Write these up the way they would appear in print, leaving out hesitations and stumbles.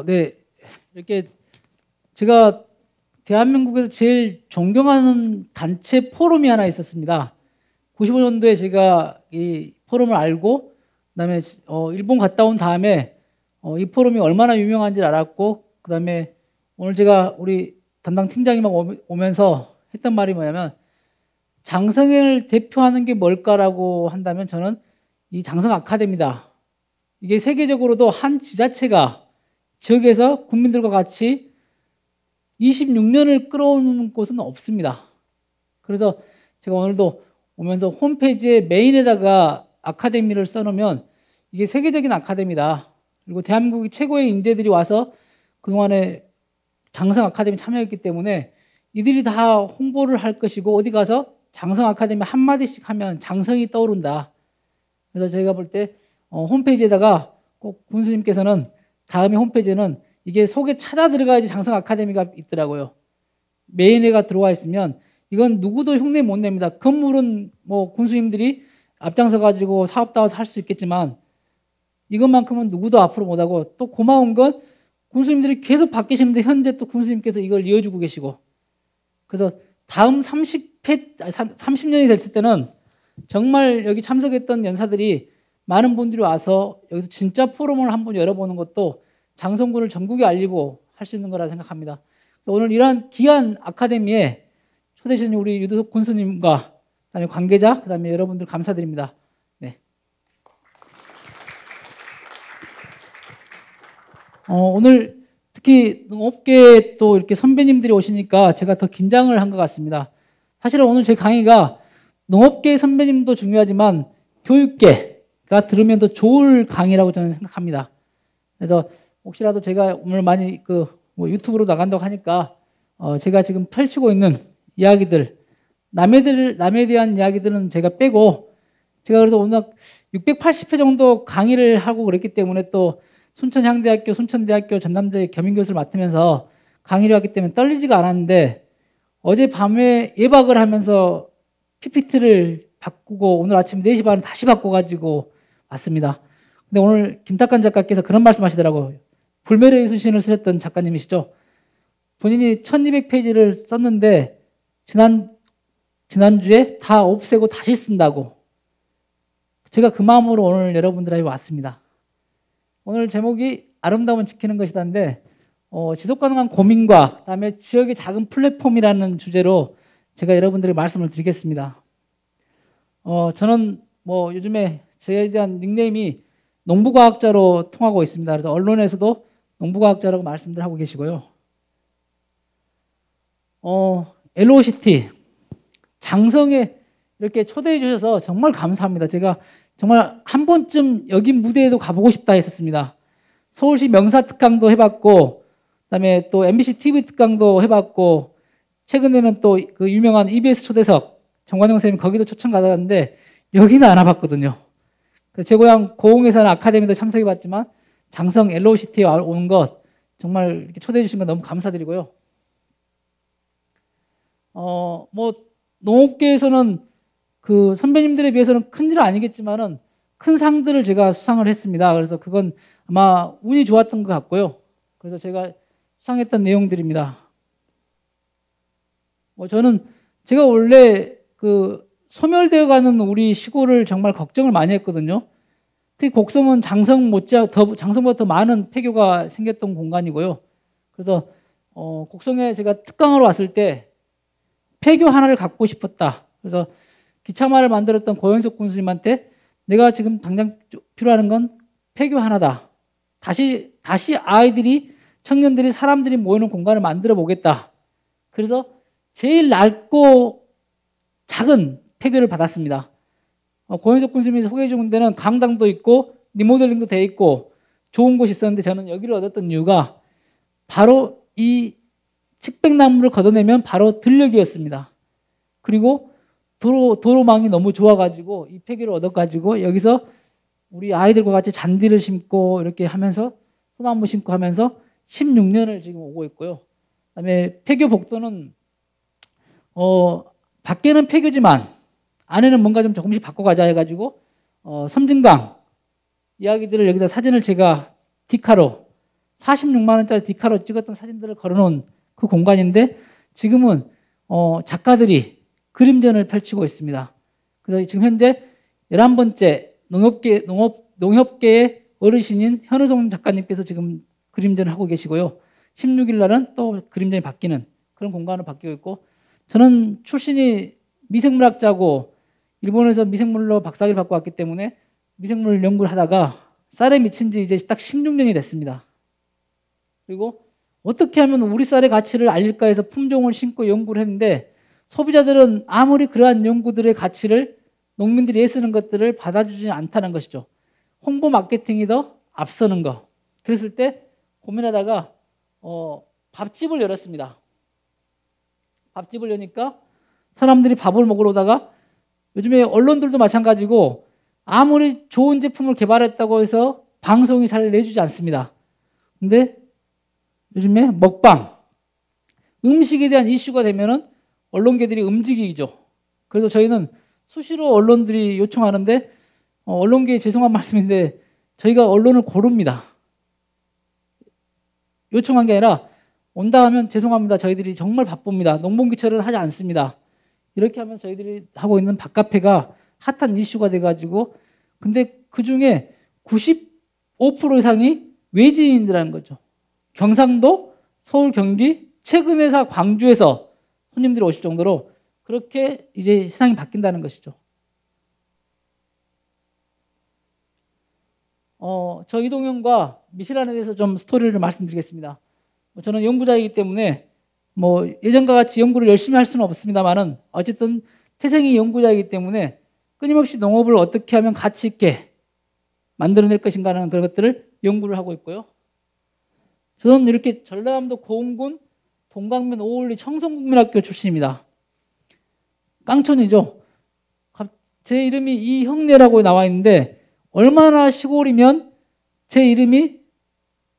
네. 이렇게 제가 대한민국에서 제일 존경하는 단체 포럼이 하나 있었습니다. 95년도에 제가 이 포럼을 알고 그다음에 일본 갔다 온 다음에 이 포럼이 얼마나 유명한지 알았고 그다음에 오늘 제가 우리 담당 팀장님하고 오면서 했던 말이 뭐냐면 장성을 대표하는 게 뭘까라고 한다면 저는 이 장성 아카데미다. 이게 세계적으로도 한 지자체가 지역에서 국민들과 같이 26년을 끌어오는 곳은 없습니다. 그래서 제가 오늘도 오면서 홈페이지에 메인에다가 아카데미를 써놓으면 이게 세계적인 아카데미다. 그리고 대한민국의 최고의 인재들이 와서 그동안에 장성 아카데미 참여했기 때문에 이들이 다 홍보를 할 것이고 어디 가서 장성 아카데미 한마디씩 하면 장성이 떠오른다. 그래서 저희가 볼 때 홈페이지에다가 꼭 군수님께서는 다음에 홈페이지에는 이게 속에 찾아 들어가야지 장성 아카데미가 있더라고요. 메인에가 들어와 있으면 이건 누구도 흉내 못 냅니다. 건물은 뭐 군수님들이 앞장서 가지고 사업 나와서 할 수 있겠지만 이것만큼은 누구도 앞으로 못하고 또 고마운 건 군수님들이 계속 바뀌시는데 현재 또 군수님께서 이걸 이어주고 계시고 그래서 다음 30년이 됐을 때는 정말 여기 참석했던 연사들이 많은 분들이 와서 여기서 진짜 포럼을 한번 열어보는 것도 장성군을 전국에 알리고 할 수 있는 거라 생각합니다. 오늘 이러한 귀한 아카데미에 초대해 주신 우리 유도석 군수님과 그다음에 관계자 그다음에 여러분들 감사드립니다. 네. 오늘 특히 농업계에 또 이렇게 선배님들이 오시니까 제가 더 긴장을 한 것 같습니다. 사실은 오늘 제 강의가 농업계 선배님도 중요하지만 교육계가 들으면 더 좋을 강의라고 저는 생각합니다. 그래서 혹시라도 제가 오늘 많이 뭐 유튜브로 나간다고 하니까 제가 지금 펼치고 있는 이야기들 남에 대한 이야기들은 제가 빼고 제가 그래서 오늘 680회 정도 강의를 하고 그랬기 때문에 또 순천향대학교, 순천대학교, 전남대 겸임교수를 맡으면서 강의를 했기 때문에 떨리지가 않았는데 어젯밤에 예박을 하면서 PPT를 바꾸고 오늘 아침 4시 반에 다시 바꿔가지고 왔습니다. 근데 오늘 김탁관 작가께서 그런 말씀 하시더라고요. 불멸의 수신을 쓰셨던 작가님이시죠. 본인이 1200페이지를 썼는데 지난주에 다 없애고 다시 쓴다고. 제가 그 마음으로 오늘 여러분들에게 왔습니다. 오늘 제목이 아름다움은 지키는 것이다인데 지속가능한 고민과 그다음에 지역의 작은 플랫폼이라는 주제로 제가 여러분들에게 말씀을 드리겠습니다. 저는 뭐 요즘에 저에 대한 닉네임이 농부과학자로 통하고 있습니다. 그래서 언론에서도 농부과학자라고 말씀들 하고 계시고요. LOCT 장성에 이렇게 초대해 주셔서 정말 감사합니다. 제가 정말 한 번쯤 여기 무대에도 가보고 싶다 했었습니다. 서울시 명사 특강도 해봤고 그다음에 또 MBC TV 특강도 해봤고 최근에는 또 그 유명한 EBS 초대석 정관용 선생님 거기도 초청 가봤는데 여기는 안 와봤거든요. 제 고향 고흥에서는 아카데미도 참석해봤지만 장성 LOCT에 오는 것 정말 이렇게 초대해 주신 건 너무 감사드리고요. 뭐 농업계에서는 그 선배님들에 비해서는 큰 일은 아니겠지만은 큰 상들을 제가 수상을 했습니다. 그래서 그건 아마 운이 좋았던 것 같고요. 그래서 제가 수상했던 내용들입니다. 저는 제가 원래 그 소멸되어 가는 우리 시골을 정말 걱정을 많이 했거든요. 특히 곡성은 장성보다 더 많은 폐교가 생겼던 공간이고요. 그래서 곡성에 제가 특강하러 왔을 때 폐교 하나를 갖고 싶었다. 그래서 기차말을 만들었던 고영석 군수님한테 내가 지금 당장 필요한 건 폐교 하나다. 다시 아이들이 청년들이 사람들이 모이는 공간을 만들어 보겠다. 그래서 제일 낡고 작은 폐교를 받았습니다. 고영석 군수님이 소개해 준 데는 강당도 있고 리모델링도 돼 있고 좋은 곳이 있었는데 저는 여기를 얻었던 이유가 바로 이 측백나무를 걷어내면 바로 들녘이었습니다. 그리고 도로망이 너무 좋아가지고 이 폐교를 얻어가지고 여기서 우리 아이들과 같이 잔디를 심고 이렇게 하면서 소나무 심고 하면서 16년을 지금 오고 있고요. 그다음에 폐교 복도는 밖에는 폐교지만 안에는 뭔가 좀 조금씩 바꿔가자 해가지고 섬진강 이야기들을 여기다 사진을 제가 디카로 46만 원짜리 디카로 찍었던 사진들을 걸어놓은 그 공간인데 지금은 작가들이 그림전을 펼치고 있습니다. 그래서 지금 현재 11번째 농협계의 어르신인 현우성 작가님께서 지금 그림전을 하고 계시고요. 16일 날은 또 그림전이 바뀌는 그런 공간으로 바뀌고 있고, 저는 출신이 미생물학자고 일본에서 미생물로 박사학위를 받고 왔기 때문에 미생물 연구를 하다가 쌀에 미친 지 이제 딱 16년이 됐습니다. 그리고 어떻게 하면 우리 쌀의 가치를 알릴까 해서 품종을 심고 연구를 했는데, 소비자들은 아무리 그러한 연구들의 가치를 농민들이 애쓰는 것들을 받아주지 않다는 것이죠. 홍보 마케팅이 더 앞서는 거. 그랬을 때 고민하다가 밥집을 열었습니다. 밥집을 여니까 사람들이 밥을 먹으러 오다가, 요즘에 언론들도 마찬가지고 아무리 좋은 제품을 개발했다고 해서 방송이 잘 내주지 않습니다. 근데 요즘에 먹방, 음식에 대한 이슈가 되면은 언론계들이 움직이죠. 그래서 저희는 수시로 언론들이 요청하는데, 언론계에 죄송한 말씀인데 저희가 언론을 고릅니다. 요청한 게 아니라 온다 하면 죄송합니다. 저희들이 정말 바쁩니다. 농번기철은 하지 않습니다. 이렇게 하면 저희들이 하고 있는 밥카페가 핫한 이슈가 돼가지고, 근데 그 중에 95% 이상이 외지인이라는 거죠. 경상도, 서울, 경기, 최근에서 광주에서 손님들이 오실 정도로 그렇게 이제 세상이 바뀐다는 것이죠. 저 이동현과 미쉐란에 대해서 좀 스토리를 좀 말씀드리겠습니다. 저는 연구자이기 때문에 예전과 같이 연구를 열심히 할 수는 없습니다만은, 어쨌든 태생이 연구자이기 때문에 끊임없이 농업을 어떻게 하면 가치 있게 만들어낼 것인가 하는 그런 것들을 연구를 하고 있고요. 저는 이렇게 전라남도 고흥군 동강면 오을리 청송국민학교 출신입니다. 깡촌이죠. 제 이름이 이형래라고 나와 있는데, 얼마나 시골이면 제 이름이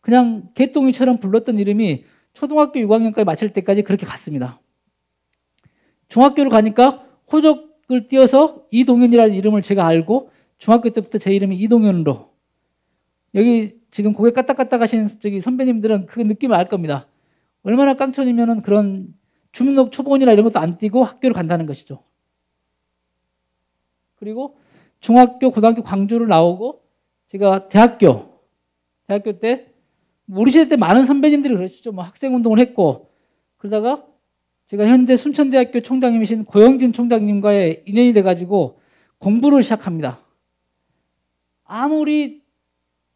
그냥 개똥이처럼 불렀던 이름이 초등학교 6학년까지 마칠 때까지 그렇게 갔습니다. 중학교를 가니까 호적을 띄어서 이동현이라는 이름을 제가 알고, 중학교 때부터 제 이름이 이동현으로. 여기 지금 고개 까딱까딱 하신 저기 선배님들은 그 느낌을 알 겁니다. 얼마나 깡촌이면은 그런 주민등록 초본이나 이런 것도 안 띄고 학교를 간다는 것이죠. 그리고 중학교, 고등학교 광주를 나오고, 제가 대학교 때 우리 시대 때 많은 선배님들이 그러시죠. 학생운동을 했고, 그러다가 제가 현재 순천대학교 총장님이신 고영진 총장님과의 인연이 돼가지고 공부를 시작합니다. 아무리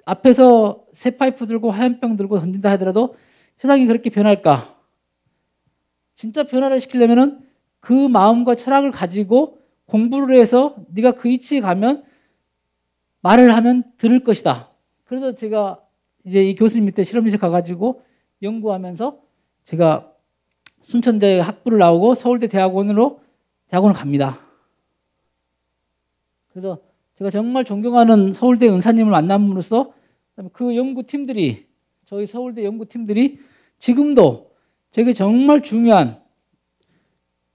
앞에서 새 파이프 들고 화염병 들고 던진다 하더라도 세상이 그렇게 변할까? 진짜 변화를 시키려면은 그 마음과 철학을 가지고 공부를 해서 네가 그 위치에 가면 말을 하면 들을 것이다. 그래서 제가 이제 이 교수님 밑에 실험실에 가가지고 연구하면서 제가 순천대 학부를 나오고 서울대 대학원을 갑니다. 그래서 제가 정말 존경하는 서울대 은사님을 만남으로써 그 연구팀들이, 저희 서울대 연구팀들이 지금도 제게 정말 중요한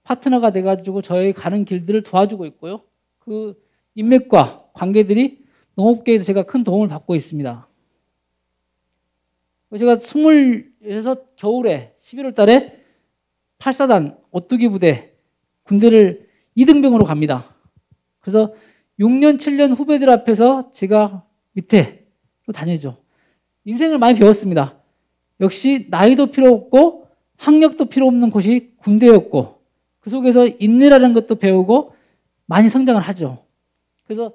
파트너가 돼가지고 저희 가는 길들을 도와주고 있고요. 그 인맥과 관계들이 농업계에서 제가 큰 도움을 받고 있습니다. 제가 26 겨울에 11월 달에 8사단 오뚜기 부대 군대를 2등병으로 갑니다. 그래서 6년, 7년 후배들 앞에서 제가 밑에 다니죠. 인생을 많이 배웠습니다. 역시 나이도 필요 없고 학력도 필요 없는 곳이 군대였고, 그 속에서 인내라는 것도 배우고 많이 성장을 하죠. 그래서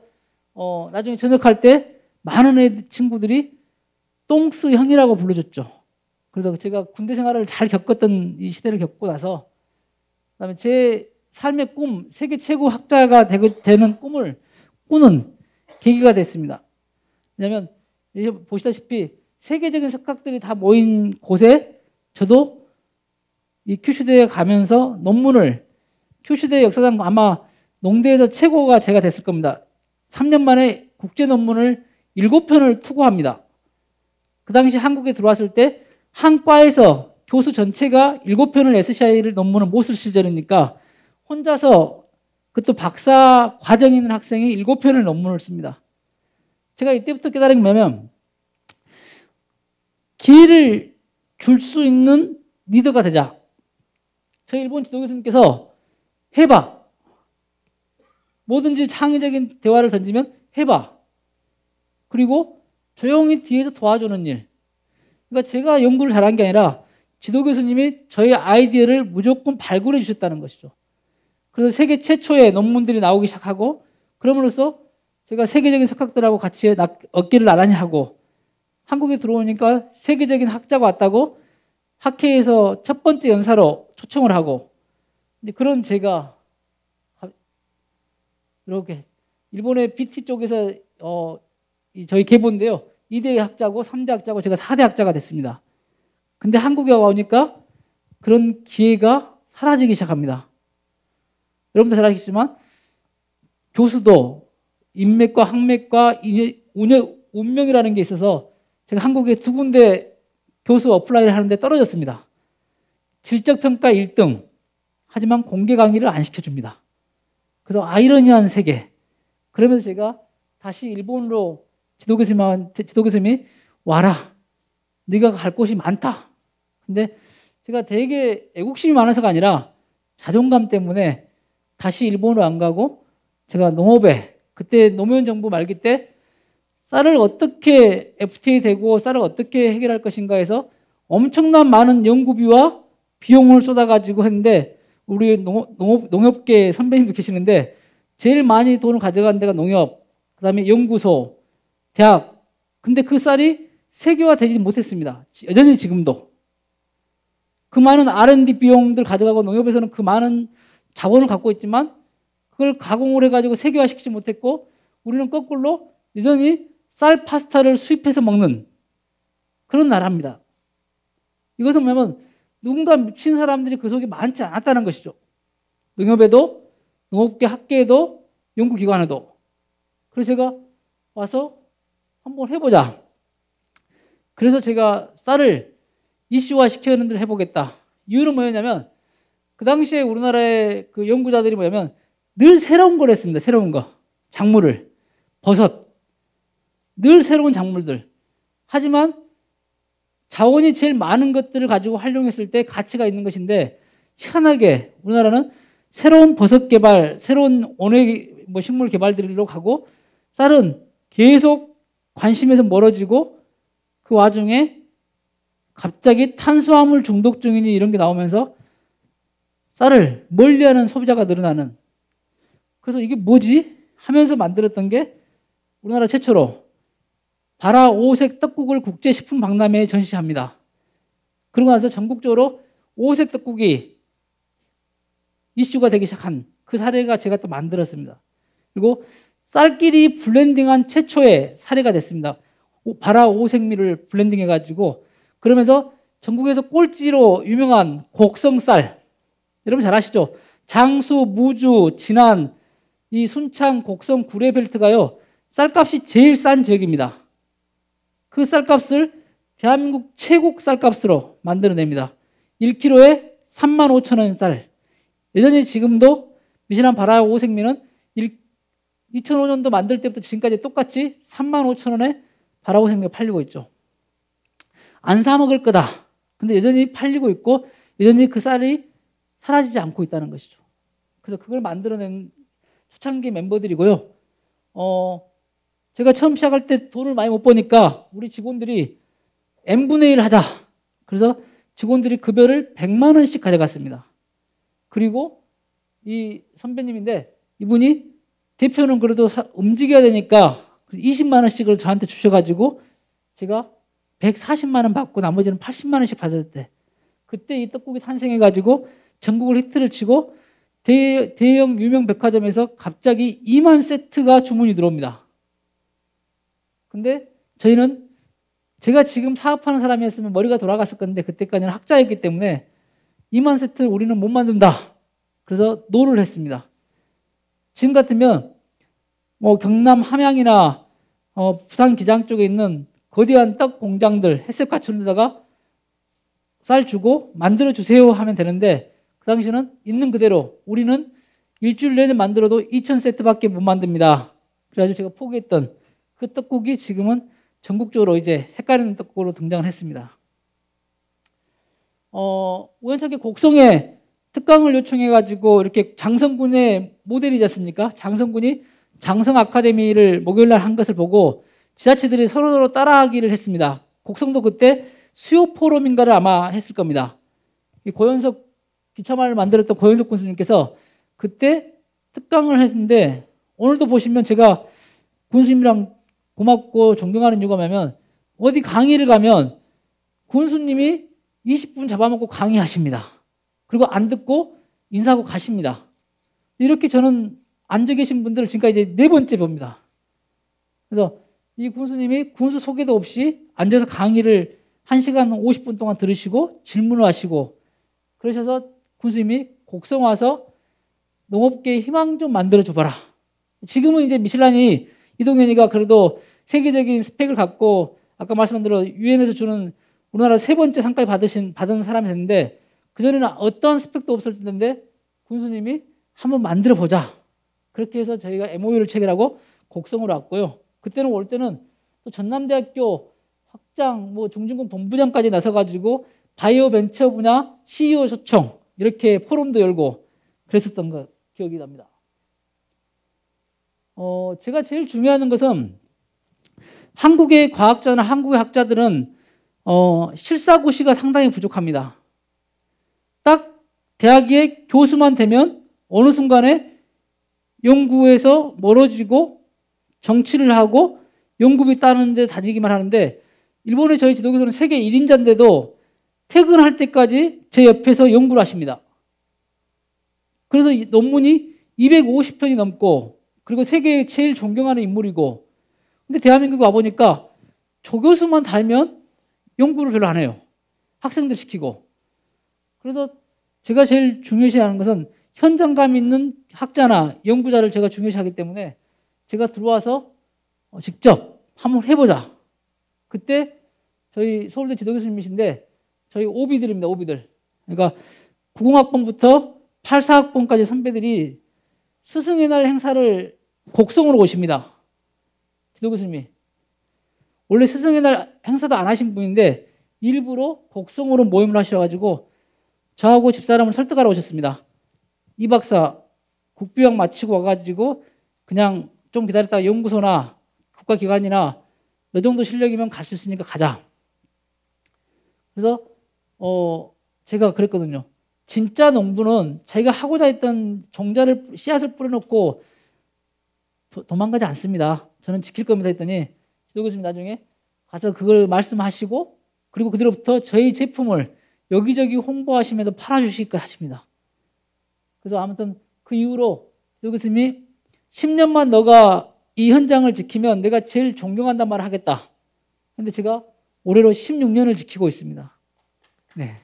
나중에 전역할 때 많은 친구들이 똥스 형이라고 불러줬죠. 그래서 제가 군대 생활을 잘 겪었던 이 시대를 겪고 나서, 그다음에 제 삶의 꿈, 세계 최고 학자가 되는 꿈을 꾸는 계기가 됐습니다. 왜냐하면 보시다시피 세계적인 석학들이 다 모인 곳에 저도 이 큐슈대에 가면서 논문을, 큐슈대 역사상 아마 농대에서 최고가 제가 됐을 겁니다. 3년 만에 국제 논문을 7편을 투고합니다. 그 당시 한국에 들어왔을 때 한 과에서 교수 전체가 7편을 SCI를 논문을 못 쓸 시절이니까 혼자서, 그것도 박사 과정에 있는 학생이 7편을 논문을 씁니다. 제가 이때부터 깨달은 게 뭐냐면, 기회를 줄 수 있는 리더가 되자. 저희 일본 지도 교수님께서 해봐. 뭐든지 창의적인 대화를 던지면 해봐. 그리고 조용히 뒤에서 도와주는 일. 그러니까 제가 연구를 잘한 게 아니라 지도 교수님이 저희 아이디어를 무조건 발굴해 주셨다는 것이죠. 그래서 세계 최초의 논문들이 나오기 시작하고 그럼으로써 제가 세계적인 석학들하고 같이 어깨를 나란히 하고 한국에 들어오니까 세계적인 학자가 왔다고 학회에서 첫 번째 연사로 초청을 하고 이제 그런 제가 이렇게 일본의 BT 쪽에서 저희 계보인데요. 2대 학자고 3대 학자고 제가 4대 학자가 됐습니다. 근데 한국에 오니까 그런 기회가 사라지기 시작합니다. 여러분도 잘 아시겠지만 교수도 인맥과 학맥과 운명이라는 게 있어서 제가 한국에 2군데 교수 어플라이를 하는데 떨어졌습니다. 질적평가 1등. 하지만 공개 강의를 안 시켜줍니다. 그래서 아이러니한 세계. 그러면서 제가 다시 일본으로 지도 교수님이 와라. 네가 갈 곳이 많다. 근데 제가 되게 애국심이 많아서가 아니라 자존감 때문에 다시 일본으로 안 가고 제가 농업에 그때 노무현 정부 말기 때 쌀을 어떻게 FTA 되고 쌀을 어떻게 해결할 것인가 해서 엄청난 많은 연구비와 비용을 쏟아가지고 했는데 우리 농업계 선배님도 계시는데 제일 많이 돈을 가져간 데가 농협, 그 다음에 연구소, 대학. 근데 그 쌀이 세계화되지 못했습니다. 여전히 지금도. 그 많은 R&D 비용들 가져가고 농협에서는 그 많은 자본을 갖고 있지만 그걸 가공을 해가지고 세계화시키지 못했고 우리는 거꾸로 여전히 쌀 파스타를 수입해서 먹는 그런 나라입니다. 이것은 뭐냐면 누군가 미친 사람들이 그 속에 많지 않았다는 것이죠. 농협에도, 농업계 학계에도, 연구기관에도. 그래서 제가 와서 한번 해보자. 그래서 제가 쌀을 이슈화 시키는 데를 해보겠다. 이유는 뭐였냐면 그 당시에 우리나라의 그 연구자들이 뭐냐면 늘 새로운 걸 했습니다. 새로운 거. 작물을. 버섯. 늘 새로운 작물들. 하지만 자원이 제일 많은 것들을 가지고 활용했을 때 가치가 있는 것인데 희한하게 우리나라는 새로운 버섯 개발, 새로운 원예 식물 개발들로 가고 쌀은 계속 관심에서 멀어지고 그 와중에 갑자기 탄수화물 중독증이니 이런 게 나오면서 쌀을 멀리하는 소비자가 늘어나는. 그래서 이게 뭐지? 하면서 만들었던 게 우리나라 최초로 바라 5색 떡국을 국제식품박람회에 전시합니다. 그러고 나서 전국적으로 5색 떡국이 이슈가 되기 시작한 그 사례가 제가 또 만들었습니다. 그리고 쌀끼리 블렌딩한 최초의 사례가 됐습니다. 바라 5색미를 블렌딩해가지고 그러면서 전국에서 꼴찌로 유명한 곡성쌀. 여러분 잘 아시죠? 장수, 무주, 진안, 이 순창, 곡성, 구례벨트가요. 쌀값이 제일 싼 지역입니다. 그 쌀값을 대한민국 최고 쌀값으로 만들어냅니다. 1kg에 35,000원 쌀. 여전히 지금도 미시란 바라 5색미는 2005년도 만들 때부터 지금까지 똑같이 35,000원에 바라 5색미가 팔리고 있죠. 안 사 먹을 거다. 근데 여전히 팔리고 있고 여전히 그 쌀이 사라지지 않고 있다는 것이죠. 그래서 그걸 만들어낸 초창기 멤버들이고요. 제가 처음 시작할 때 돈을 많이 못 버니까 우리 직원들이 n분의 1 하자. 그래서 직원들이 급여를 100만 원씩 가져갔습니다. 그리고 이 선배님인데 이분이 대표는 그래도 움직여야 되니까 20만 원씩을 저한테 주셔가지고 제가 140만 원 받고 나머지는 80만 원씩 받을 때 그때 이 떡국이 탄생해가지고 전국을 히트를 치고 대형 유명 백화점에서 갑자기 2만 세트가 주문이 들어옵니다. 근데 저희는 제가 지금 사업하는 사람이었으면 머리가 돌아갔을 건데 그때까지는 학자였기 때문에 2만 세트를 우리는 못 만든다. 그래서 노를 했습니다. 지금 같으면 뭐 경남 함양이나 부산 기장 쪽에 있는 거대한 떡 공장들 햇색 갖추는 데다가 쌀 주고 만들어 주세요 하면 되는데 그 당시는 있는 그대로 우리는 일주일 내내 만들어도 2,000세트밖에 못 만듭니다. 그래가지고 제가 포기했던 그 떡국이 지금은 전국적으로 이제 색깔 있는 떡국으로 등장을 했습니다. 우연찮게 곡성에 특강을 요청해가지고 이렇게 장성군의 모델이지 않습니까? 장성군이 장성 아카데미를 목요일날 한 것을 보고 지자체들이 서로 따라하기를 했습니다. 곡성도 그때 수요 포럼인가를 아마 했을 겁니다. 이 고현석 기차말을 만들었던 고현석 군수님께서 그때 특강을 했는데 오늘도 보시면 제가 군수님이랑 고맙고 존경하는 이유가 뭐냐면 어디 강의를 가면 군수님이 20분 잡아먹고 강의하십니다. 그리고 안 듣고 인사하고 가십니다. 이렇게 저는 앉아 계신 분들을 지금까지 이제 4번째 봅니다. 그래서 이 군수님이 군수 소개도 없이 앉아서 강의를 1시간 50분 동안 들으시고 질문을 하시고 그러셔서 군수님이 곡성 와서 농업계의 희망 좀 만들어줘봐라. 지금은 이제 미슐란이 이동현이가 그래도 세계적인 스펙을 갖고 아까 말씀한 대로 유엔에서 주는 우리나라 3번째 상까지 받은 사람이 됐는데 그전에는 어떤 스펙도 없을 텐데 군수님이 한번 만들어보자. 그렇게 해서 저희가 MOU를 체결하고 곡성으로 왔고요. 그때는 올 때는 또 전남대학교 학장, 중진공 본부장까지 나서가지고 바이오 벤처 분야 CEO 초청 이렇게 포럼도 열고 그랬었던 거 기억이 납니다. 제가 제일 중요한 것은 한국의 과학자나 한국의 학자들은 실사고시가 상당히 부족합니다. 딱 대학의 교수만 되면 어느 순간에 연구에서 멀어지고 정치를 하고 연구비 따는 데 다니기만 하는데 일본의 저희 지도교수는 세계 1인자인데도 퇴근할 때까지 제 옆에서 연구를 하십니다. 그래서 이 논문이 250편이 넘고 그리고 세계에 제일 존경하는 인물이고 근데 대한민국에 와보니까 조교수만 달면 연구를 별로 안 해요. 학생들 시키고. 그래서 제가 제일 중요시하는 것은 현장감 있는 학자나 연구자를 제가 중요시하기 때문에 제가 들어와서 직접 한번 해보자. 그때 저희 서울대 지도교수님이신데 저희 오비들입니다. 오비들. 그러니까 90학번부터 84학번까지 선배들이 스승의 날 행사를 곡성으로 오십니다. 지도교수님이. 원래 스승의 날 행사도 안 하신 분인데 일부러 곡성으로 모임을 하셔가지고 저하고 집사람을 설득하러 오셨습니다. 이 박사 국비학 마치고 와가지고 그냥 좀 기다렸다가 연구소나 국가기관이나 너 정도 실력이면 갈 수 있으니까 가자. 그래서 제가 그랬거든요. 진짜 농부는 자기가 하고자 했던 종자를 씨앗을 뿌려놓고 도망가지 않습니다. 저는 지킬 겁니다 했더니 지도교수님 나중에 가서 그걸 말씀하시고 그리고 그뒤로부터 저희 제품을 여기저기 홍보하시면서 팔아주실까 하십니다. 그래서 아무튼 그 이후로 지도교수님이 10년만 너가 이 현장을 지키면 내가 제일 존경한단 말을 하겠다. 그런데 제가 올해로 16년을 지키고 있습니다. 네.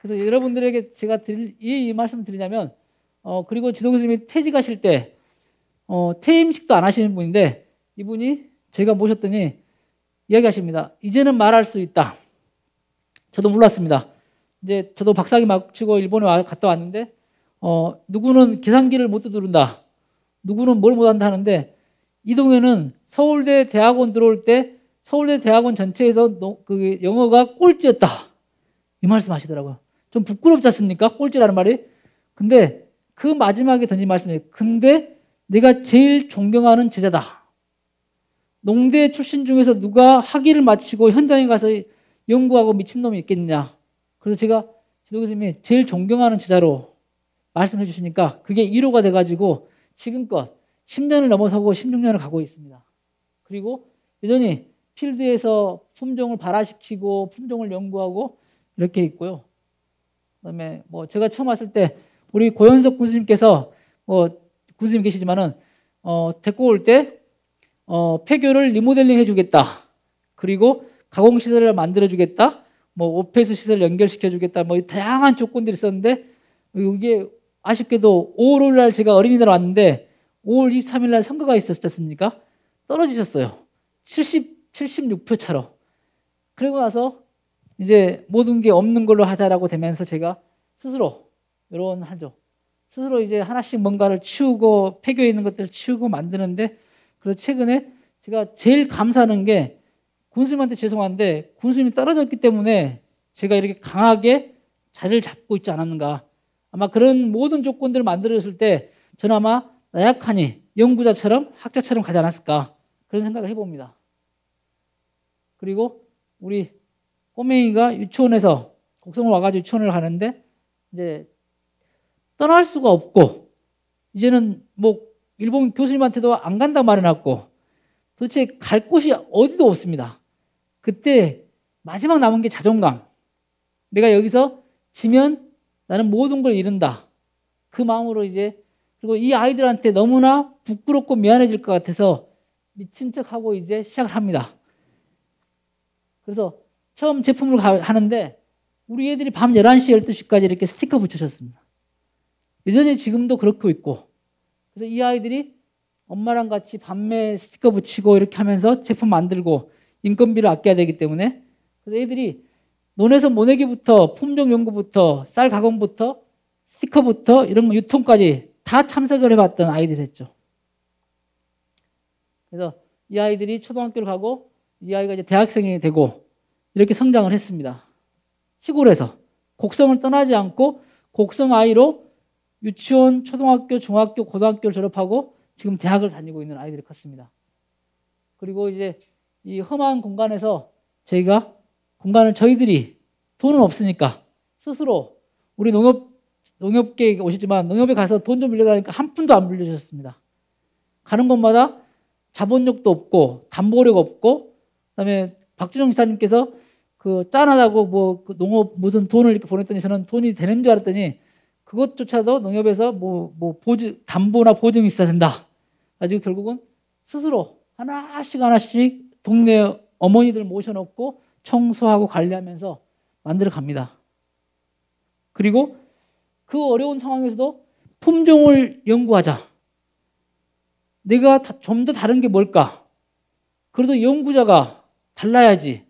그래서 여러분들에게 제가 이 말씀을 드리냐면 그리고 지도교수님이 퇴직하실 때 퇴임식도 안 하시는 분인데 이분이 제가 모셨더니 이야기하십니다. 이제는 말할 수 있다. 저도 몰랐습니다. 이제 저도 박사학위 마치고 일본에 갔다 왔는데 누구는 계산기를 못 두드린다. 누구는 뭘 못한다 하는데 이동현은 서울대 대학원 들어올 때 서울대 대학원 전체에서 그 영어가 꼴찌였다. 이 말씀 하시더라고요. 좀 부끄럽지 않습니까? 꼴찌라는 말이. 근데 그 마지막에 던진 말씀이에요. 근데 내가 제일 존경하는 제자다. 농대 출신 중에서 누가 학위를 마치고 현장에 가서 연구하고 미친놈이 있겠느냐. 그래서 제가 지도교수님이 제일 존경하는 제자로 말씀해 주시니까 그게 1호가 돼가지고 지금껏 10년을 넘어서고 16년을 가고 있습니다. 그리고 여전히 필드에서 품종을 발화시키고 품종을 연구하고 이렇게 있고요. 그다음에 제가 처음 왔을 때 우리 고현석 군수님께서 군수님 계시지만은 데리고 올 때 폐교를 리모델링 해주겠다. 그리고 가공시설을 만들어주겠다. 오폐수 시설 연결시켜주겠다. 다양한 조건들이 있었는데 이게 아쉽게도 5월 5일 날 제가 어린이날 왔는데 5월 23일 날 선거가 있었지 않습니까? 떨어지셨어요. 76표 차로. 그리고 나서 이제 모든 게 없는 걸로 하자라고 되면서 제가 스스로 스스로 이제 하나씩 뭔가를 치우고 폐교에 있는 것들을 치우고 만드는데 그래서 최근에 제가 제일 감사하는 게 군수님한테 죄송한데 군수님이 떨어졌기 때문에 제가 이렇게 강하게 자리를 잡고 있지 않았는가. 아마 그런 모든 조건들을 만들어줬을 때 저는 아마 나약하니 연구자처럼 학자처럼 가지 않았을까 그런 생각을 해봅니다. 그리고 우리 꼬맹이가 유치원에서 곡성을 와가지고 유치원을 가는데 이제 떠날 수가 없고 이제는 뭐 일본 교수님한테도 안 간다고 말해놨고 도대체 갈 곳이 어디도 없습니다. 그때 마지막 남은 게 자존감. 내가 여기서 지면 나는 모든 걸 잃는다. 그 마음으로 이제 그리고 이 아이들한테 너무나 부끄럽고 미안해질 것 같아서 미친 척하고 이제 시작을 합니다. 그래서 처음 제품을 하는데 우리 애들이 밤 11시, 12시까지 이렇게 스티커 붙이셨습니다. 여전히 지금도 그렇고 있고 그래서 이 아이들이 엄마랑 같이 밤에 스티커 붙이고 이렇게 하면서 제품 만들고 인건비를 아껴야 되기 때문에 그래서 애들이 논에서 모내기부터 품종 연구부터 쌀 가공부터 스티커부터 이런 거 유통까지 다 참석을 해봤던 아이들이 됐죠. 그래서 이 아이들이 초등학교를 가고 이 아이가 이제 대학생이 되고 이렇게 성장을 했습니다. 시골에서 곡성을 떠나지 않고 곡성 아이로 유치원, 초등학교, 중학교, 고등학교를 졸업하고 지금 대학을 다니고 있는 아이들이 컸습니다. 그리고 이제 이 험한 공간에서 저희가 공간을 저희들이 돈은 없으니까 스스로 우리 농협계에 오시지만 농협에 가서 돈 좀 빌려달라니까 한 푼도 안 빌려주셨습니다. 가는 곳마다 자본력도 없고 담보력 없고 그다음에 박준영 지사님께서 그 짠하다고 뭐 그 농업 무슨 돈을 이렇게 보냈더니 저는 돈이 되는 줄 알았더니 그것조차도 농협에서 뭐 담보나 보증이 있어야 된다. 가지고 결국은 스스로 하나씩 동네 어머니들 모셔놓고 청소하고 관리하면서 만들어 갑니다. 그리고 그 어려운 상황에서도 품종을 연구하자. 내가 좀 더 다른 게 뭘까? 그래도 연구자가 달라야지.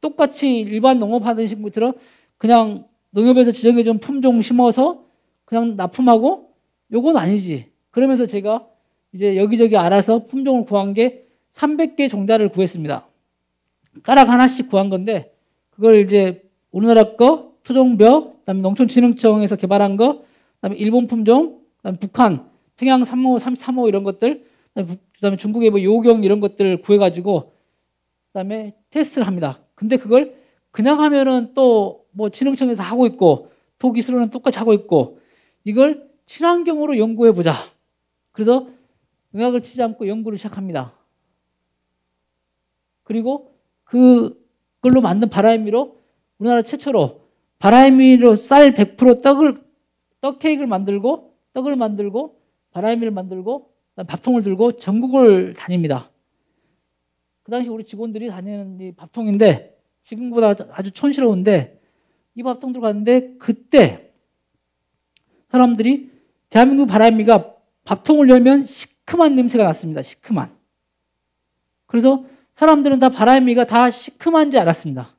똑같이 일반 농업하던 식물처럼 그냥 농협에서 지정해준 품종 심어서 그냥 납품하고 요건 아니지. 그러면서 제가 이제 여기저기 알아서 품종을 구한 게 300개 종자를 구했습니다. 가락 하나씩 구한 건데 그걸 이제 우리나라 거, 토종벼, 그다음에 농촌진흥청에서 개발한 거, 그다음에 일본 품종, 그다음에 북한, 평양 3호, 335 이런 것들, 그다음에 중국의 뭐 요경 이런 것들을 구해가지고 그다음에 테스트를 합니다. 근데 그걸 그냥 하면은 또 뭐 진흥청에서 다 하고 있고 도기술로는 똑같이 하고 있고 이걸 친환경으로 연구해 보자. 그래서 농약을 치지 않고 연구를 시작합니다. 그리고 그걸로 만든 바라임미로 우리나라 최초로 바라임미로 쌀 100% 떡 케이크를 만들고 떡을 만들고 바라임미를 만들고 밥통을 들고 전국을 다닙니다. 그 당시 우리 직원들이 다니는 이 밥통인데 지금보다 아주 촌스러운데 이 밥통 들어갔는데 그때 사람들이 대한민국 바람미가 밥통을 열면 시큼한 냄새가 났습니다. 시큼한. 그래서 사람들은 다 바람미가 다 시큼한지 알았습니다.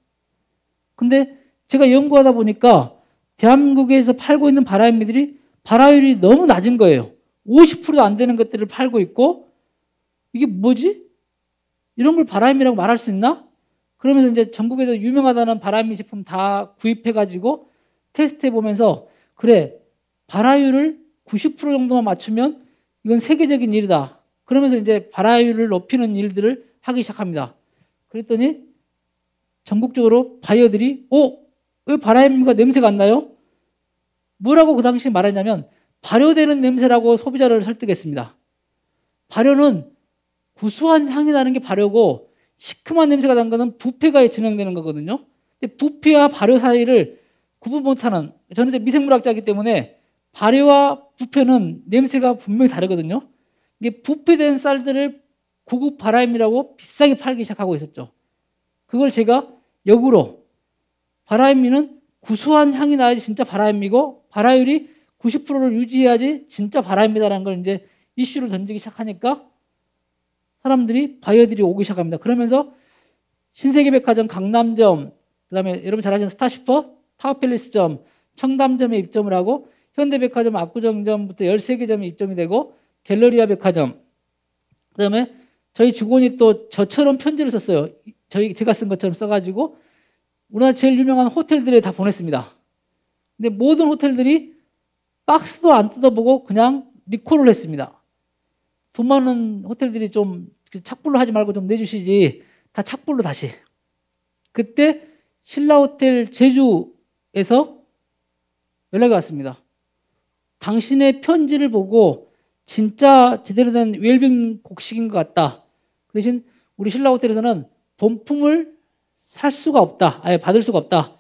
근데 제가 연구하다 보니까 대한민국에서 팔고 있는 바람미들이 발화율이 너무 낮은 거예요. 50%도 안 되는 것들을 팔고 있고 이게 뭐지? 이런 걸 바람미라고 말할 수 있나? 그러면서 이제 전국에서 유명하다는 바람미 제품 다 구입해가지고 테스트해 보면서 그래 발화율을 90% 정도만 맞추면 이건 세계적인 일이다. 그러면서 이제 발화율을 높이는 일들을 하기 시작합니다. 그랬더니 전국적으로 바이어들이 왜 바람미가 냄새가 안 나요? 뭐라고 그 당시 말했냐면 발효되는 냄새라고 소비자를 설득했습니다. 발효는 구수한 향이 나는 게 발효고 시큼한 냄새가 나는 거는 부패가 진행되는 거거든요. 근데 부패와 발효 사이를 구분 못하는 저는 이제 미생물학자이기 때문에 발효와 부패는 냄새가 분명히 다르거든요. 이게 부패된 쌀들을 고급 바라임이라고 비싸게 팔기 시작하고 있었죠. 그걸 제가 역으로 바라임미는 구수한 향이 나야지 진짜 바라임미고 발화율이 90%를 유지해야지 진짜 바라임미다라는 걸 이제 이슈를 던지기 시작하니까 사람들이 바이어들이 오기 시작합니다. 그러면서 신세계백화점 강남점, 그다음에 여러분 잘 아시는 스타슈퍼, 타워팰리스점, 청담점에 입점을 하고 현대백화점, 압구정점부터 13개 점이 입점이 되고 갤러리아 백화점, 그다음에 저희 직원이 또 저처럼 편지를 썼어요. 제가 쓴 것처럼 써가지고 우리나라 제일 유명한 호텔들에 다 보냈습니다. 근데 모든 호텔들이 박스도 안 뜯어보고 그냥 리콜을 했습니다. 돈 많은 호텔들이 좀 착불로 하지 말고 좀 내주시지, 다 착불로 다시. 그때 신라호텔 제주에서 연락이 왔습니다. 당신의 편지를 보고 진짜 제대로 된 웰빙 곡식인 것 같다. 그 대신 우리 신라호텔에서는 본품을 살 수가 없다. 아예 받을 수가 없다.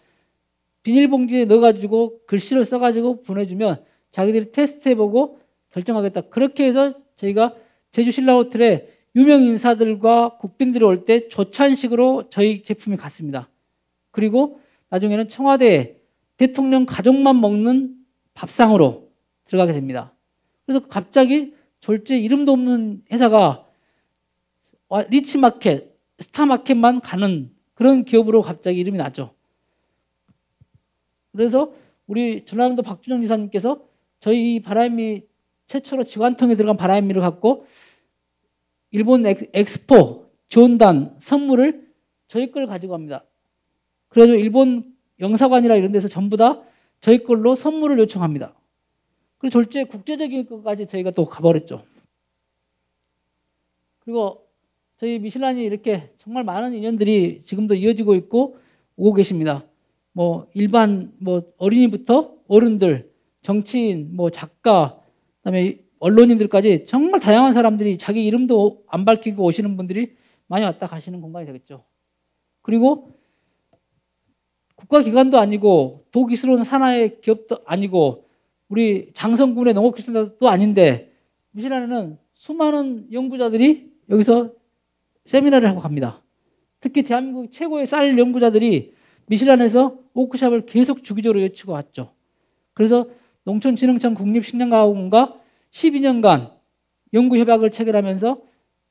비닐봉지에 넣어가지고 글씨를 써가지고 보내주면 자기들이 테스트해보고 결정하겠다. 그렇게 해서 저희가 제주 신라호텔에 유명 인사들과 국빈들이 올 때 조찬식으로 저희 제품이 갔습니다. 그리고 나중에는 청와대 대통령 가족만 먹는 밥상으로 들어가게 됩니다. 그래서 갑자기 졸지에 이름도 없는 회사가 리치마켓, 스타마켓만 가는 그런 기업으로 갑자기 이름이 나죠. 그래서 우리 전라남도 박준영 지사님께서 저희 바람미 최초로 지관통에 들어간 바람미를 갖고 일본 엑스포 지원단 선물을 저희 걸 가지고 갑니다. 그래서 일본 영사관이나 이런 데서 전부 다 저희 걸로 선물을 요청합니다. 그리고 졸지에 국제적인 것까지 저희가 또 가버렸죠. 그리고 저희 미슐란이 이렇게 정말 많은 인연들이 지금도 이어지고 있고 오고 계십니다. 뭐 일반 뭐 어린이부터 어른들, 정치인, 뭐 작가, 그다음에 언론인들까지 정말 다양한 사람들이 자기 이름도 안 밝히고 오시는 분들이 많이 왔다 가시는 공간이 되겠죠. 그리고 국가기관도 아니고 도기술원 산하의 기업도 아니고 우리 장성군의 농업기술도 아닌데 미슐란에는 수많은 연구자들이 여기서 세미나를 하고 갑니다. 특히 대한민국 최고의 쌀 연구자들이 미슐란에서 워크숍을 계속 주기적으로 여치고 왔죠. 그래서 농촌진흥청 국립식량과학원과 12년간 연구협약을 체결하면서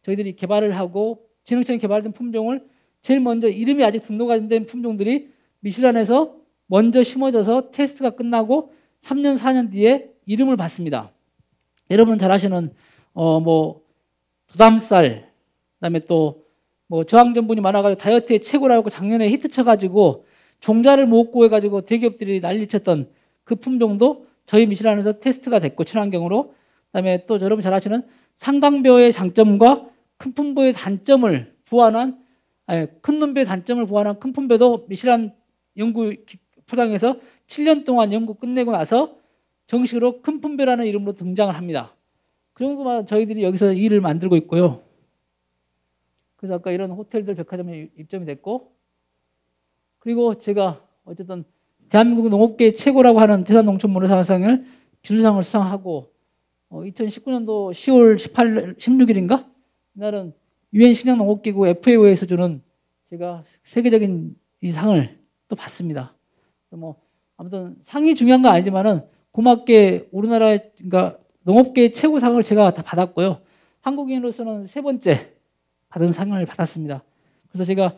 저희들이 개발을 하고 진흥청이 개발된 품종을 제일 먼저 이름이 아직 등록 안 된 품종들이 미슐란에서 먼저 심어져서 테스트가 끝나고 3년, 4년 뒤에 이름을 받습니다. 여러분 잘 아시는 뭐 도담쌀, 그다음에 또 뭐 저항전분이 많아가지고 다이어트에 최고라고 작년에 히트 쳐가지고 종자를 못 구해가지고 대기업들이 난리쳤던 그 품종도 저희 미슐란에서 테스트가 됐고 친환경으로. 그다음에 또 여러분 잘 아시는 상강벼의 장점과 큰 품보의 단점을 보완한 큰 놈벼의 단점을 보완한 큰 품벼도 미슐란 연구 포장에서 7년 동안 연구 끝내고 나서 정식으로 큰 품벼라는 이름으로 등장을 합니다. 그 정도만 저희들이 여기서 일을 만들고 있고요. 그래서 아까 이런 호텔들 백화점에 입점이 됐고, 그리고 제가 어쨌든 대한민국 농업계 최고라고 하는 대산농촌문화상을 기술상을 수상하고 2019년도 10월 16일인가? 이날은 유엔 식량농업기구 FAO에서 주는 제가 세계적인 이 상을 또 받습니다. 뭐 아무튼 상이 중요한 건 아니지만은 고맙게 우리나라 그러니까 농업계 최고상을 제가 다 받았고요. 한국인으로서는 3번째 받은 상을 받았습니다. 그래서 제가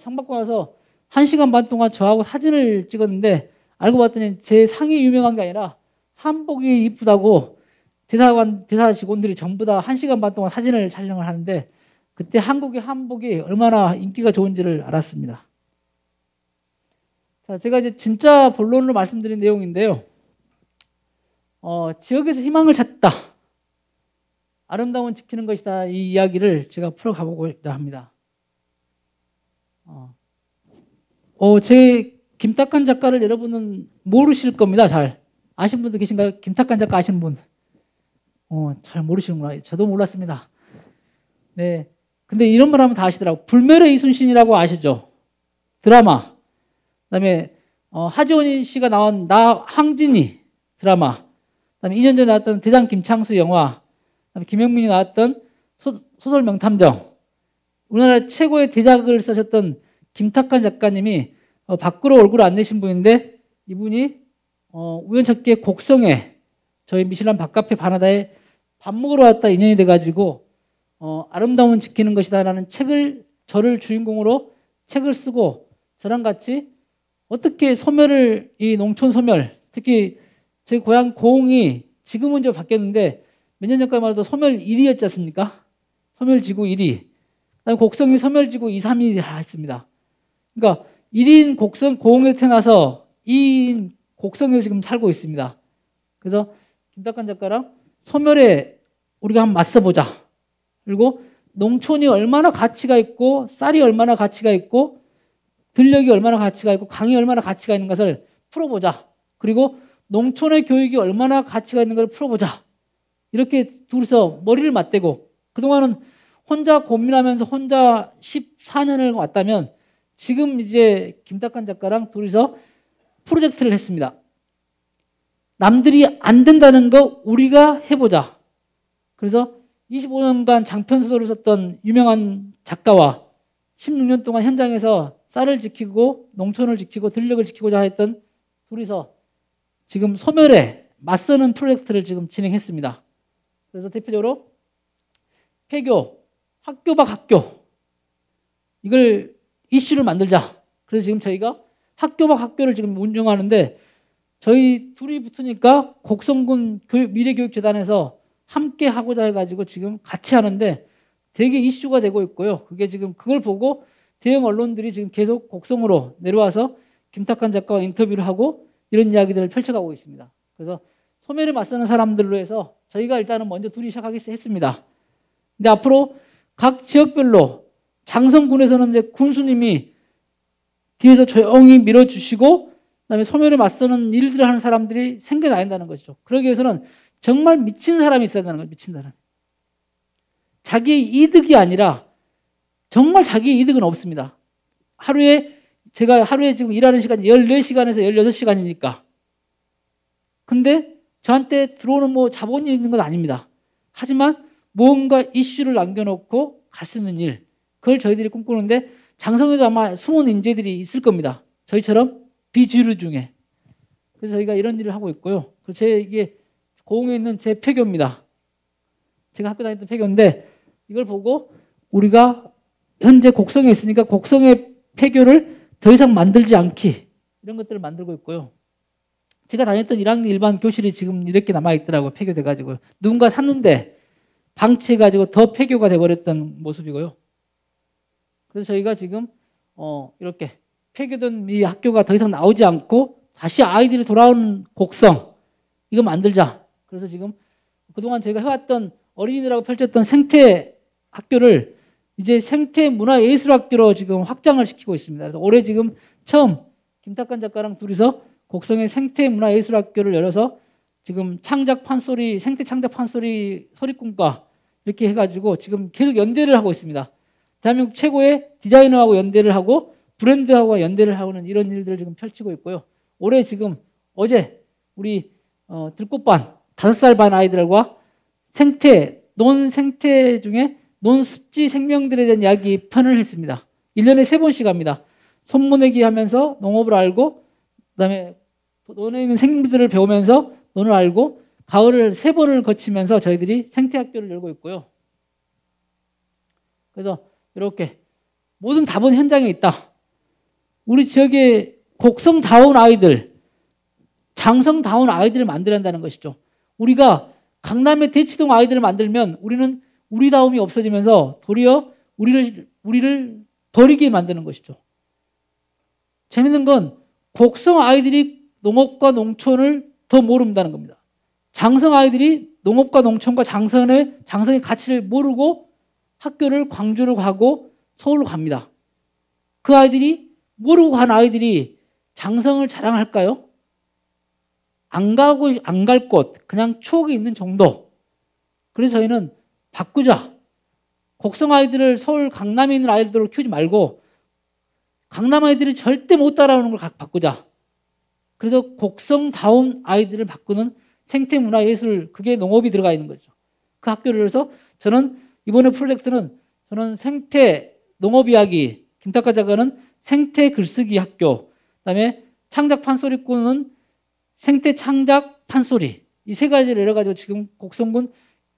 상 받고 나서 1시간 반 동안 저하고 사진을 찍었는데 알고 봤더니 제 상이 유명한 게 아니라 한복이 이쁘다고 대사 직원들이 전부 다 1시간 반 동안 사진을 촬영을 하는데 그때 한국의 한복이 얼마나 인기가 좋은지를 알았습니다. 자, 제가 이제 진짜 본론으로 말씀드린 내용인데요. 지역에서 희망을 찾다. 아름다움은 지키는 것이다. 이 이야기를 제가 풀어가보고자 합니다. 제 김탁관 작가를 여러분은 모르실 겁니다. 잘 아신 분도 계신가요? 김탁관 작가 아시는 분? 잘 모르시는구나. 저도 몰랐습니다. 네, 근데 이런 말 하면 다 아시더라고요. 불멸의 이순신이라고 아시죠? 드라마. 그다음에 하지원 씨가 나온 나 항진이 드라마. 그다음에 2년 전에 나왔던 대장 김창수 영화. 그다음에 김영민이 나왔던 소설 명탐정. 우리나라 최고의 대작을 쓰셨던 김탁관 작가님이 밖으로 얼굴을 안 내신 분인데 이분이 우연찮게 곡성에 저희 미슐란 밥카페 바나다에 밥 먹으러 왔다 인연이 돼가지고 아름다움은 지키는 것이다 라는 책을 저를 주인공으로 책을 쓰고 저랑 같이 어떻게 소멸을 이 농촌 소멸 특히 저희 고향 고흥이 지금은 좀 바뀌었는데 몇 년 전까지만 해도 소멸 1위였지 않습니까? 소멸지구 1위, 그다음에 곡성이 소멸지구 2, 3위 했습니다. 그러니까 1인 곡성 고흥에 태어나서 2인 곡성에서 지금 살고 있습니다. 그래서 김탁관 작가랑 소멸에 우리가 한번 맞서보자. 그리고 농촌이 얼마나 가치가 있고 쌀이 얼마나 가치가 있고 들녘이 얼마나 가치가 있고 강이 얼마나 가치가 있는 것을 풀어보자. 그리고 농촌의 교육이 얼마나 가치가 있는 걸 풀어보자. 이렇게 둘이서 머리를 맞대고 그동안은 혼자 고민하면서 혼자 14년을 왔다면 지금 이제 김탁관 작가랑 둘이서 프로젝트를 했습니다. 남들이 안 된다는 거 우리가 해보자. 그래서 25년간 장편소설을 썼던 유명한 작가와 16년 동안 현장에서 쌀을 지키고 농촌을 지키고 들녘을 지키고자 했던 둘이서 지금 소멸에 맞서는 프로젝트를 지금 진행했습니다. 그래서 대표적으로 폐교, 학교 밖 학교 이걸 이슈를 만들자. 그래서 지금 저희가 학교 밖 학교를 지금 운영하는데 저희 둘이 붙으니까 곡성군 미래교육재단에서 함께 하고자 해가지고 지금 같이 하는데 되게 이슈가 되고 있고요. 그게 지금 그걸 보고 대형 언론들이 지금 계속 곡성으로 내려와서 김탁관 작가와 인터뷰를 하고 이런 이야기들을 펼쳐가고 있습니다. 그래서 소멸에 맞서는 사람들로 해서 저희가 일단은 먼저 둘이 시작하겠습니다. 근데 앞으로 각 지역별로 장성군에서는 이제 군수님이 뒤에서 조용히 밀어주시고 그다음에 소멸에 맞서는 일들을 하는 사람들이 생겨나야 한다는 것이죠. 그러기 위해서는 정말 미친 사람이 있어야 한다는 거예요. 미친 사람. 자기의 이득이 아니라 정말 자기의 이득은 없습니다. 제가 하루에 지금 일하는 시간이 14시간에서 16시간이니까. 근데 저한테 들어오는 뭐 자본이 있는 건 아닙니다. 하지만 뭔가 이슈를 남겨놓고 갈 수 있는 일, 그걸 저희들이 꿈꾸는데 장성에도 아마 숨은 인재들이 있을 겁니다. 저희처럼 비주류 중에. 그래서 저희가 이런 일을 하고 있고요. 그래서 이게 고흥에 있는 제 폐교입니다. 제가 학교 다녔던 폐교인데 이걸 보고 우리가 현재 곡성에 있으니까 곡성의 폐교를 더 이상 만들지 않기 이런 것들을 만들고 있고요. 제가 다녔던 1학년 일반 교실이 지금 이렇게 남아있더라고요. 폐교돼가지고. 누군가 샀는데 방치해가지고 더 폐교가 돼버렸던 모습이고요. 그래서 저희가 지금 이렇게 폐교된 이 학교가 더 이상 나오지 않고 다시 아이들이 돌아오는 곡성 이거 만들자. 그래서 지금 그동안 저희가 해왔던 어린이들하고 펼쳤던 생태 학교를 이제 생태 문화예술학교로 지금 확장을 시키고 있습니다. 그래서 올해 지금 처음 김탁관 작가랑 둘이서 곡성의 생태 문화예술학교를 열어서 지금 창작 판소리, 생태 창작 판소리 소리꿈과 이렇게 해가지고 지금 계속 연대를 하고 있습니다. 대한민국 최고의 디자이너하고 연대를 하고 브랜드하고 연대를 하고는 이런 일들을 지금 펼치고 있고요. 올해 지금 어제 우리 들꽃반 5살 반 아이들과 논생태 중에 논습지 생명들에 대한 이야기 편을 했습니다. 1년에 3번씩 합니다. 손모내기 하면서 농업을 알고 그다음에 논에 있는 생물들을 배우면서 논을 알고 가을을 3번을 거치면서 저희들이 생태학교를 열고 있고요. 그래서 이렇게 모든 답은 현장에 있다. 우리 지역에 곡성다운 아이들, 장성다운 아이들을 만들어야 한다는 것이죠. 우리가 강남의 대치동 아이들을 만들면 우리는 우리다움이 없어지면서 도리어 우리를 버리게 만드는 것이죠. 재밌는 건 곡성 아이들이 농업과 농촌을 더 모른다는 겁니다. 장성 아이들이 농업과 농촌과 장성의 가치를 모르고 학교를 광주로 가고 서울로 갑니다. 그 아이들이 모르고 간 아이들이 장성을 자랑할까요? 안 갈 곳, 그냥 추억이 있는 정도. 그래서 저희는 바꾸자. 곡성 아이들을 서울 강남에 있는 아이들로 키우지 말고 강남 아이들이 절대 못 따라오는 걸 바꾸자. 그래서 곡성다운 아이들을 바꾸는 생태문화예술, 그게 농업이 들어가 있는 거죠. 그 학교를 해서 저는 이번에 프로젝트는 저는 생태 농업 이야기, 김탁관 작가는 생태 글쓰기 학교, 그다음에 창작 판소리꾼은 생태 창작 판소리, 이 3가지를 열어가지고 지금 곡성군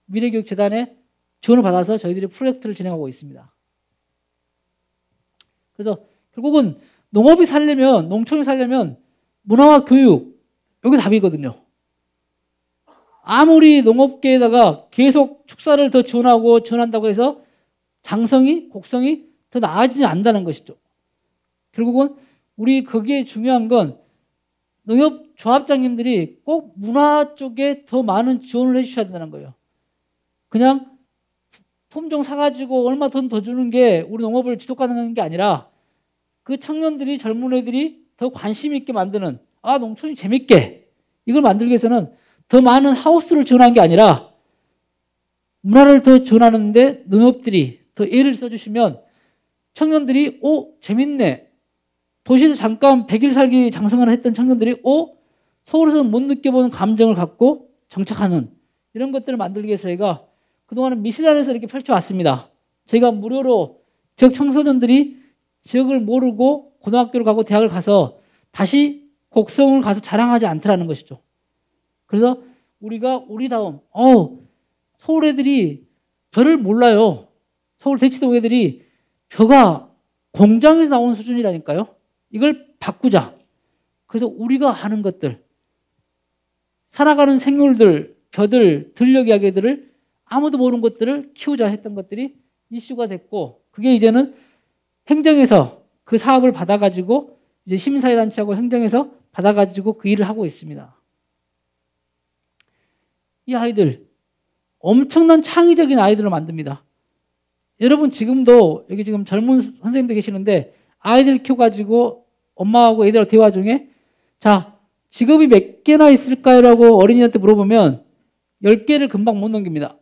미래교육재단에 지원을 받아서 저희들이 프로젝트를 진행하고 있습니다. 그래서 결국은 농업이 살려면, 농촌이 살려면 문화와 교육, 여기 답이거든요. 아무리 농업계에다가 계속 축사를 더 지원한다고 해서 장성이, 곡성이 더 나아지지 않는다는 것이죠. 결국은 우리 거기에 중요한 건 농협조합장님들이 꼭 문화 쪽에 더 많은 지원을 해주셔야 된다는 거예요. 그냥 품종 사가지고 얼마 돈 더 주는 게 우리 농업을 지속 가능한 게 아니라 그 청년들이, 젊은 애들이 더 관심 있게 만드는, 아, 농촌이 재밌게 이걸 만들기 위해서는 더 많은 하우스를 지원한 게 아니라 문화를 더 지원하는데 농협들이 더 애를 써주시면 청년들이 재밌네. 도시에서 잠깐 100일 살기 장성을 했던 청년들이 서울에서는 못 느껴보는 감정을 갖고 정착하는 이런 것들을 만들기 위해서 저희가 그동안은 미실란에서 이렇게 펼쳐왔습니다. 저희가 무료로 지역 청소년들이 지역을 모르고 고등학교를 가고 대학을 가서 다시 곡성을 가서 자랑하지 않더라는 것이죠. 그래서 우리가 우리다움, 서울 애들이 벼를 몰라요. 서울 대치동 애들이 벼가 공장에서 나온 수준이라니까요. 이걸 바꾸자. 그래서 우리가 하는 것들, 살아가는 생물들, 벼들, 들녘 이야기들을 아무도 모르는 것들을 키우자 했던 것들이 이슈가 됐고, 그게 이제는 행정에서 그 사업을 받아가지고 이제 시민사회단체하고 행정에서 받아가지고 그 일을 하고 있습니다. 이 아이들 엄청난 창의적인 아이들을 만듭니다. 여러분 지금도 여기 지금 젊은 선생님들 계시는데 아이들 키워가지고 엄마하고 애들하고 대화 중에 자, 직업이 몇 개나 있을까요? 라고 어린이한테 물어보면 10개를 금방 못 넘깁니다.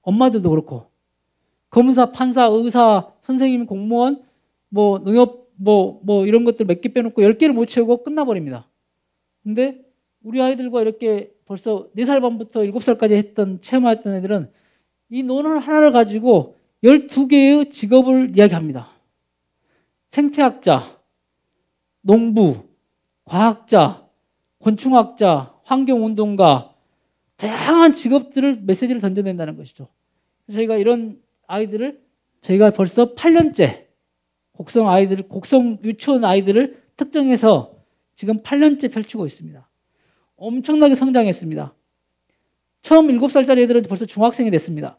엄마들도 그렇고. 검사, 판사, 의사, 선생님, 공무원, 농협, 이런 것들 몇 개 빼놓고 10개를 못 채우고 끝나버립니다. 근데 우리 아이들과 이렇게 벌써 4살 반부터 7살까지 체험했던 애들은 이 논문 하나를 가지고 12개의 직업을 이야기합니다. 생태학자, 농부, 과학자, 곤충학자, 환경운동가, 다양한 직업들을 메시지를 던져낸다는 것이죠. 저희가 이런 아이들을 저희가 벌써 8년째 곡성 유치원 아이들을 특정해서 지금 8년째 펼치고 있습니다. 엄청나게 성장했습니다. 처음 7살짜리 애들은 벌써 중학생이 됐습니다.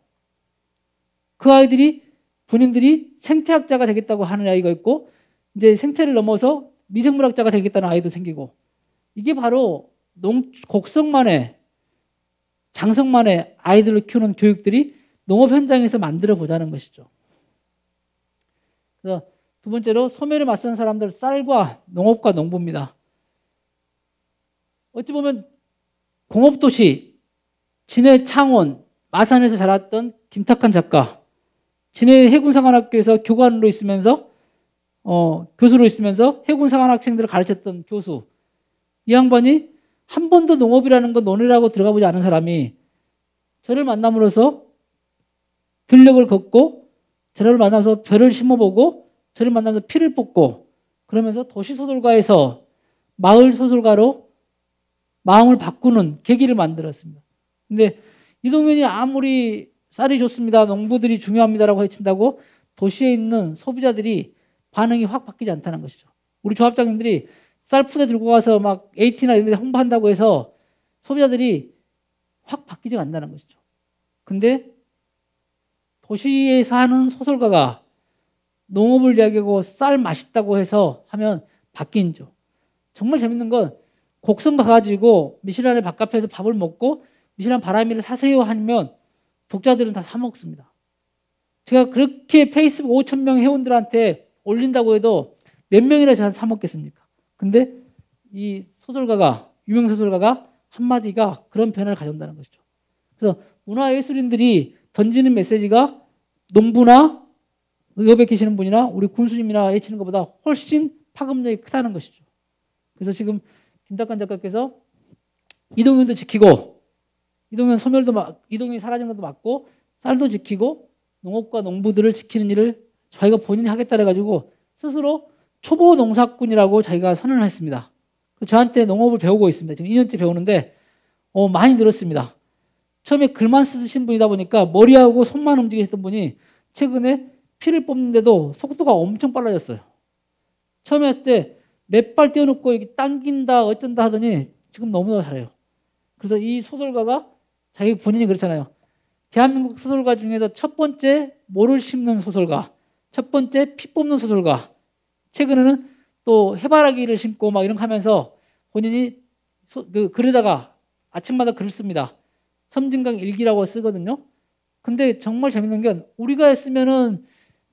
그 아이들이 본인들이 생태학자가 되겠다고 하는 아이가 있고 이제 생태를 넘어서 미생물학자가 되겠다는 아이도 생기고 이게 바로 곡성만의 장성만의 아이들을 키우는 교육들이 농업 현장에서 만들어 보자는 것이죠. 그래서 두 번째로 소멸에 맞서는 사람들 쌀과 농업과 농부입니다. 어찌 보면 공업도시 진해 창원 마산에서 자랐던 김탁한 작가, 진해 해군사관학교에서 교관으로 있으면서 교수로 있으면서 해군사관 학생들을 가르쳤던 교수, 이 양반이 한 번도 농업이라는 건 논의라고 들어가 보지 않은 사람이 저를 만남으로써 들녘을 걷고 저를 만나서 벼를 심어보고 저를 만나면서 피를 뽑고 그러면서 도시소설가에서 마을소설가로 마음을 바꾸는 계기를 만들었습니다. 근데 이동현이 아무리 쌀이 좋습니다, 농부들이 중요합니다라고 해친다고 도시에 있는 소비자들이 반응이 확 바뀌지 않다는 것이죠. 우리 조합장님들이 쌀 푸대 들고 가서 막 AT나 이런 데 홍보한다고 해서 소비자들이 확 바뀌지 않는다는 것이죠. 근데 도시에 사는 소설가가 농업을 이야기하고 쌀 맛있다고 해서 하면 바뀌죠. 정말 재밌는 건 곡성 가가지고 미슐란의 밥카페에서 밥을 먹고 미슐란 바라미를 사세요 하면 독자들은 다 사 먹습니다. 제가 그렇게 페이스북 5,000명 회원들한테 올린다고 해도 몇 명이나 사 먹겠습니까? 근데 이 소설가가, 유명 소설가가 한마디가 그런 변화를 가져온다는 것이죠. 그래서 문화예술인들이 던지는 메시지가 농부나 농업에 계시는 분이나 우리 군수님이나 애치는 것보다 훨씬 파급력이 크다는 것이죠. 그래서 지금 김탁한 작가께서 이동현도 지키고 이동현 소멸도 이동현이 사라진 것도 막고 쌀도 지키고 농업과 농부들을 지키는 일을 자기가 본인이 하겠다 해가지고 스스로 초보 농사꾼이라고 자기가 선언을 했습니다. 저한테 농업을 배우고 있습니다. 지금 2년째 배우는데 많이 늘었습니다. 처음에 글만 쓰신 분이다 보니까 머리하고 손만 움직이셨던 분이 최근에 피를 뽑는데도 속도가 엄청 빨라졌어요. 처음에 했을 때 몇 발 떼어놓고 이렇게 당긴다 어쩐다 하더니 지금 너무나 잘해요. 그래서 이 소설가가 자기 본인이 그렇잖아요. 대한민국 소설가 중에서 첫 번째 모를 심는 소설가, 첫 번째 피 뽑는 소설가, 최근에는 또 해바라기를 심고 막 이런 거 하면서 본인이 글에다가 아침마다 글을 씁니다. 섬진강 일기라고 쓰거든요. 근데 정말 재밌는 게 우리가 했으면은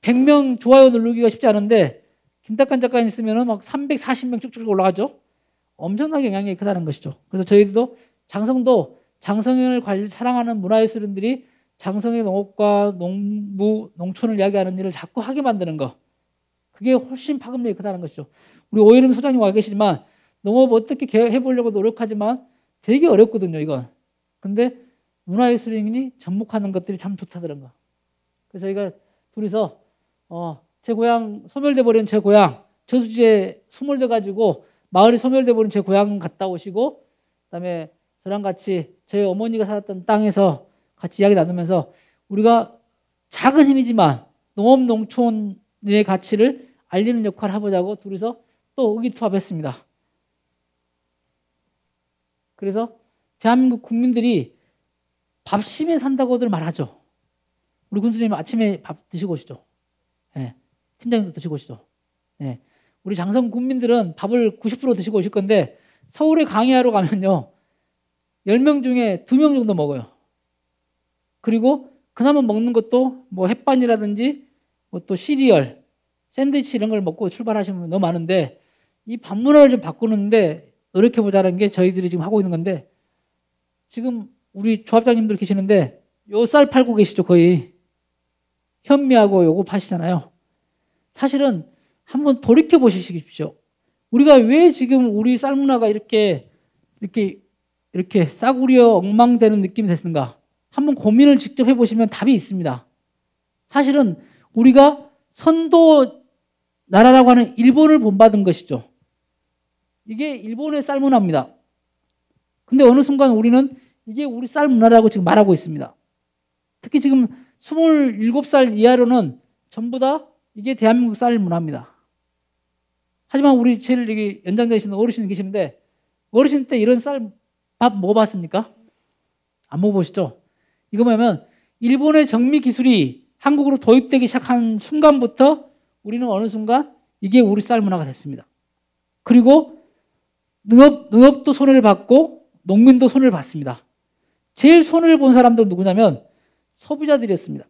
100명 좋아요 누르기가 쉽지 않은데 김탁관 작가님 쓰면은 막 340명 쭉쭉 올라가죠. 엄청나게 영향력이 크다는 것이죠. 그래서 저희도 장성도 장성을 사랑하는 문화예술인들이 장성의 농업과 농부, 농촌을 이야기하는 일을 자꾸 하게 만드는 거. 그게 훨씬 파급력이 크다는 것이죠. 우리 오예림 소장님 와 계시지만 농업 어떻게 해보려고 노력하지만 되게 어렵거든요, 이건. 근데 문화예술인이 접목하는 것들이 참 좋다더란 거. 그래서 저희가 둘이서 제 고향 소멸돼 버린 제 고향 저수지에 소멸돼 가지고 마을이 소멸돼 버린 제 고향 갔다 오시고 그다음에 저랑 같이 저희 어머니가 살았던 땅에서 같이 이야기 나누면서 우리가 작은 힘이지만 농업 농촌의 가치를 알리는 역할을 해보자고 둘이서 또 의기투합했습니다. 그래서 대한민국 국민들이 밥심에 산다고들 말하죠. 우리 군수님 아침에 밥 드시고 오시죠. 네. 팀장님도 드시고 오시죠. 네. 우리 장성 국민들은 밥을 90% 드시고 오실 건데 서울에 강의하러 가면요 10명 중에 2명 정도 먹어요. 그리고 그나마 먹는 것도 뭐 햇반이라든지 뭐 또 시리얼, 샌드위치 이런 걸 먹고 출발하시는 분 너무 많은데 이 밥 문화를 좀 바꾸는데 노력해보자는 게 저희들이 지금 하고 있는 건데 지금 우리 조합장님들 계시는데 요 쌀 팔고 계시죠 거의. 현미하고 요거 파시잖아요. 사실은 한번 돌이켜 보시십시오. 우리가 왜 지금 우리 쌀 문화가 이렇게 싸구려 엉망되는 느낌이 됐는가? 한번 고민을 직접 해보시면 답이 있습니다. 사실은 우리가 선도 나라라고 하는 일본을 본받은 것이죠. 이게 일본의 쌀 문화입니다. 근데 어느 순간 우리는 이게 우리 쌀 문화라고 지금 말하고 있습니다. 특히 지금 27살 이하로는 전부 다 이게 대한민국 쌀 문화입니다. 하지만 우리 제일 여기 연장자이신 어르신 계시는데 어르신 때 이런 쌀 밥 먹어봤습니까? 안 먹어보시죠? 이거 뭐냐면 일본의 정미 기술이 한국으로 도입되기 시작한 순간부터 우리는 어느 순간 이게 우리 쌀 문화가 됐습니다. 그리고 농업도 손해를 받고 농민도 손해를 받습니다. 제일 손해를 본 사람들은 누구냐면 소비자들이었습니다.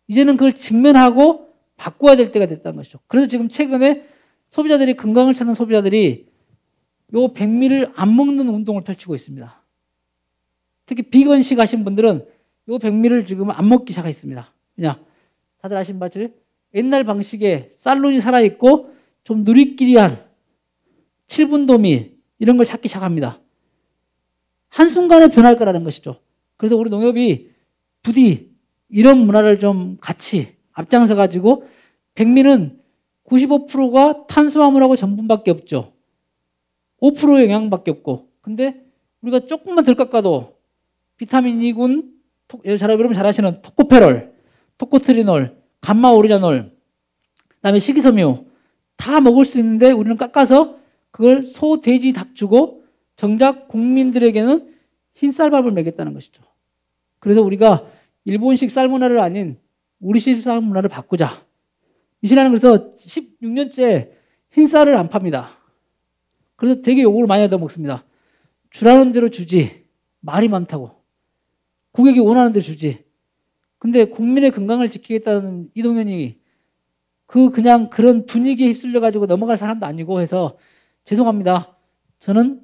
이제는 그걸 직면하고 바꿔야 될 때가 됐다는 것이죠. 그래서 지금 최근에 소비자들이 건강을 찾는 소비자들이 요 백미를 안 먹는 운동을 펼치고 있습니다. 특히 비건식 하신 분들은 요 백미를 지금 안 먹기 시작했습니다. 그냥 다들 아시는 바처럼 옛날 방식의 쌀론이 살아있고 좀 누리끼리한 7분 도미 이런 걸 찾기 시작합니다. 한순간에 변할 거라는 것이죠. 그래서 우리 농협이 부디 이런 문화를 좀 같이 앞장서 가지고 백미는 95%가 탄수화물하고 전분밖에 없죠. 5%의 영양밖에 없고 근데 우리가 조금만 덜 깎아도 비타민 E군, 여러분 잘 아시는 토코페롤, 토코트리놀, 감마오리자놀 그다음에 식이섬유 다 먹을 수 있는데 우리는 깎아서 그걸 소, 돼지, 닭 주고 정작 국민들에게는 흰쌀밥을 먹였다는 것이죠. 그래서 우리가 일본식 쌀 문화를 아닌 우리식 쌀 문화를 바꾸자. 미신하는 그래서 16년째 흰쌀을 안 팝니다. 그래서 되게 요구를 많이 하다 먹습니다. 주라는 대로 주지. 말이 많다고. 고객이 원하는 대로 주지. 근데 국민의 건강을 지키겠다는 이동현이 그냥 그런 분위기에 휩쓸려 가지고 넘어갈 사람도 아니고 해서 죄송합니다. 저는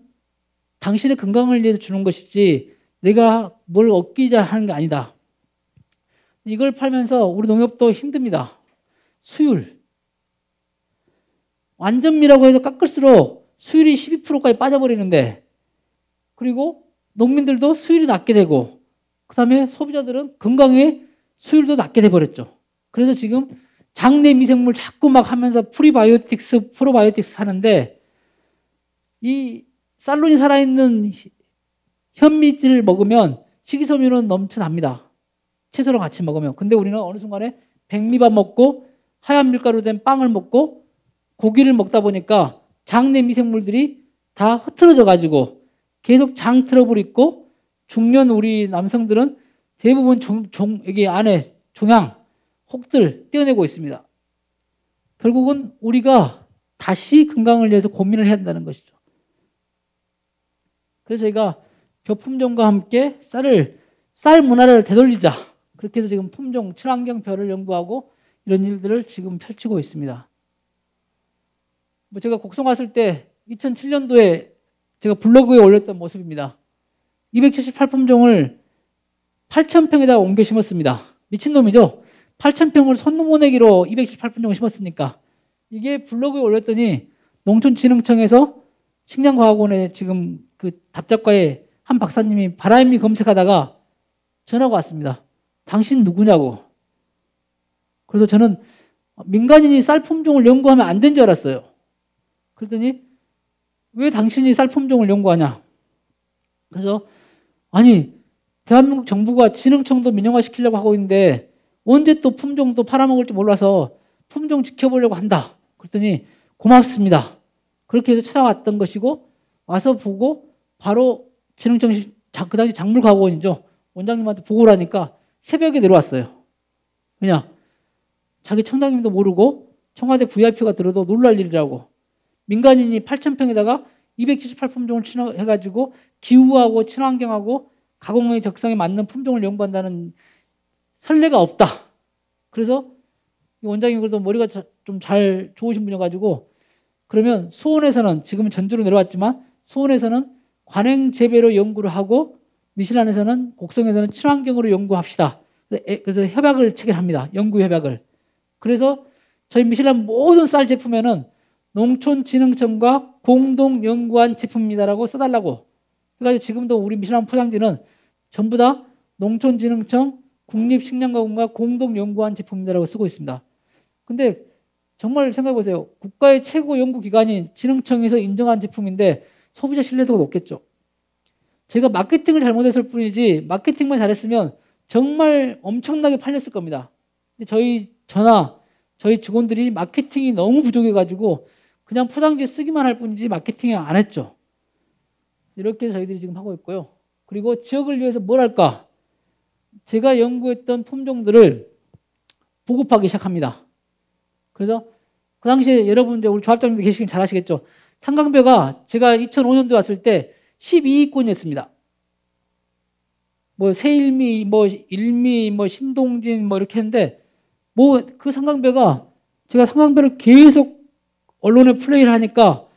당신의 건강을 위해서 주는 것이지 내가 뭘 얻기자 하는 게 아니다. 이걸 팔면서 우리 농협도 힘듭니다. 수율. 완전미라고 해서 깎을수록 수율이 12%까지 빠져버리는데 그리고 농민들도 수율이 낮게 되고 그 다음에 소비자들은 건강에 수율도 낮게 돼버렸죠. 그래서 지금 장내 미생물 자꾸 막 하면서 프리바이오틱스, 프로바이오틱스 하는데 이 쌀론이 살아있는 현미질을 먹으면 식이섬유는 넘쳐납니다. 채소랑 같이 먹으면. 근데 우리는 어느 순간에 백미밥 먹고 하얀 밀가루 된 빵을 먹고 고기를 먹다 보니까 장내 미생물들이 다 흐트러져 가지고 계속 장 트러블 있고 중년 우리 남성들은 대부분 여기 안에 종양, 혹들 떼어내고 있습니다. 결국은 우리가 다시 건강을 위해서 고민을 해야 한다는 것이죠. 그래서 저희가 벼품종과 함께 쌀 문화를 되돌리자. 그렇게 해서 지금 품종, 친환경벼를 연구하고 이런 일들을 지금 펼치고 있습니다. 뭐 제가 곡성 왔을 때 2007년도에 제가 블로그에 올렸던 모습입니다. 278품종을 8,000평에다 옮겨 심었습니다. 미친놈이죠? 8,000평을 손모내기로 278품종을 심었으니까. 이게 블로그에 올렸더니 농촌진흥청에서 식량과학원에 지금 그 답작과에 한 박사님이 바람이 검색하다가 전화가 왔습니다. 당신 누구냐고. 그래서 저는 민간인이 쌀 품종을 연구하면 안 된 줄 알았어요. 그랬더니 왜 당신이 쌀 품종을 연구하냐. 그래서 아니 대한민국 정부가 진흥청도 민영화시키려고 하고 있는데 언제 또 품종도 팔아먹을지 몰라서 품종 지켜보려고 한다. 그랬더니 고맙습니다. 그렇게 해서 찾아왔던 것이고 와서 보고 바로 진흥청 그 당시 작물과학원이죠. 원장님한테 보고를 하니까 새벽에 내려왔어요. 왜냐? 자기 청장님도 모르고 청와대 VIP가 들어도 놀랄 일이라고. 민간인이 8,000평에다가 278품종을 해가지고 기후하고 친환경하고 가공의 적성에 맞는 품종을 연구한다는 선례가 없다. 그래서 원장님 그래도 머리가 좀 잘 좋으신 분이어가지고 그러면 수원에서는 지금은 전주로 내려왔지만 수원에서는 관행 재배로 연구를 하고 미실안에서는 곡성에서는 친환경으로 연구합시다. 그래서 협약을 체결합니다. 연구 협약을. 그래서 저희 미실안 모든 쌀 제품에는 농촌진흥청과 공동 연구한 제품입니다라고 써달라고. 그래가지고 지금도 우리 미실안 포장지는 전부 다 농촌진흥청 국립식량과학원과 공동 연구한 제품입니다라고 쓰고 있습니다. 근데 정말 생각해 보세요. 국가의 최고 연구기관인 진흥청에서 인정한 제품인데 소비자 신뢰도가 높겠죠. 제가 마케팅을 잘못했을 뿐이지 마케팅만 잘했으면 정말 엄청나게 팔렸을 겁니다. 근데 저희 직원들이 마케팅이 너무 부족해가지고 그냥 포장지 쓰기만 할 뿐이지 마케팅을 안 했죠. 이렇게 저희들이 지금 하고 있고요. 그리고 지역을 위해서 뭘 할까? 제가 연구했던 품종들을 보급하기 시작합니다. 그래서 그 당시에 여러분 우리 조합장님들 계시면 잘 아시겠죠. 상강벼가 제가 2005년도에 왔을 때 12위권이었습니다. 뭐 새일미, 뭐 일미, 뭐 신동진 뭐 이렇게 했는데 뭐 그 상강벼가 제가 상강벼를 계속 언론에 플레이를 하니까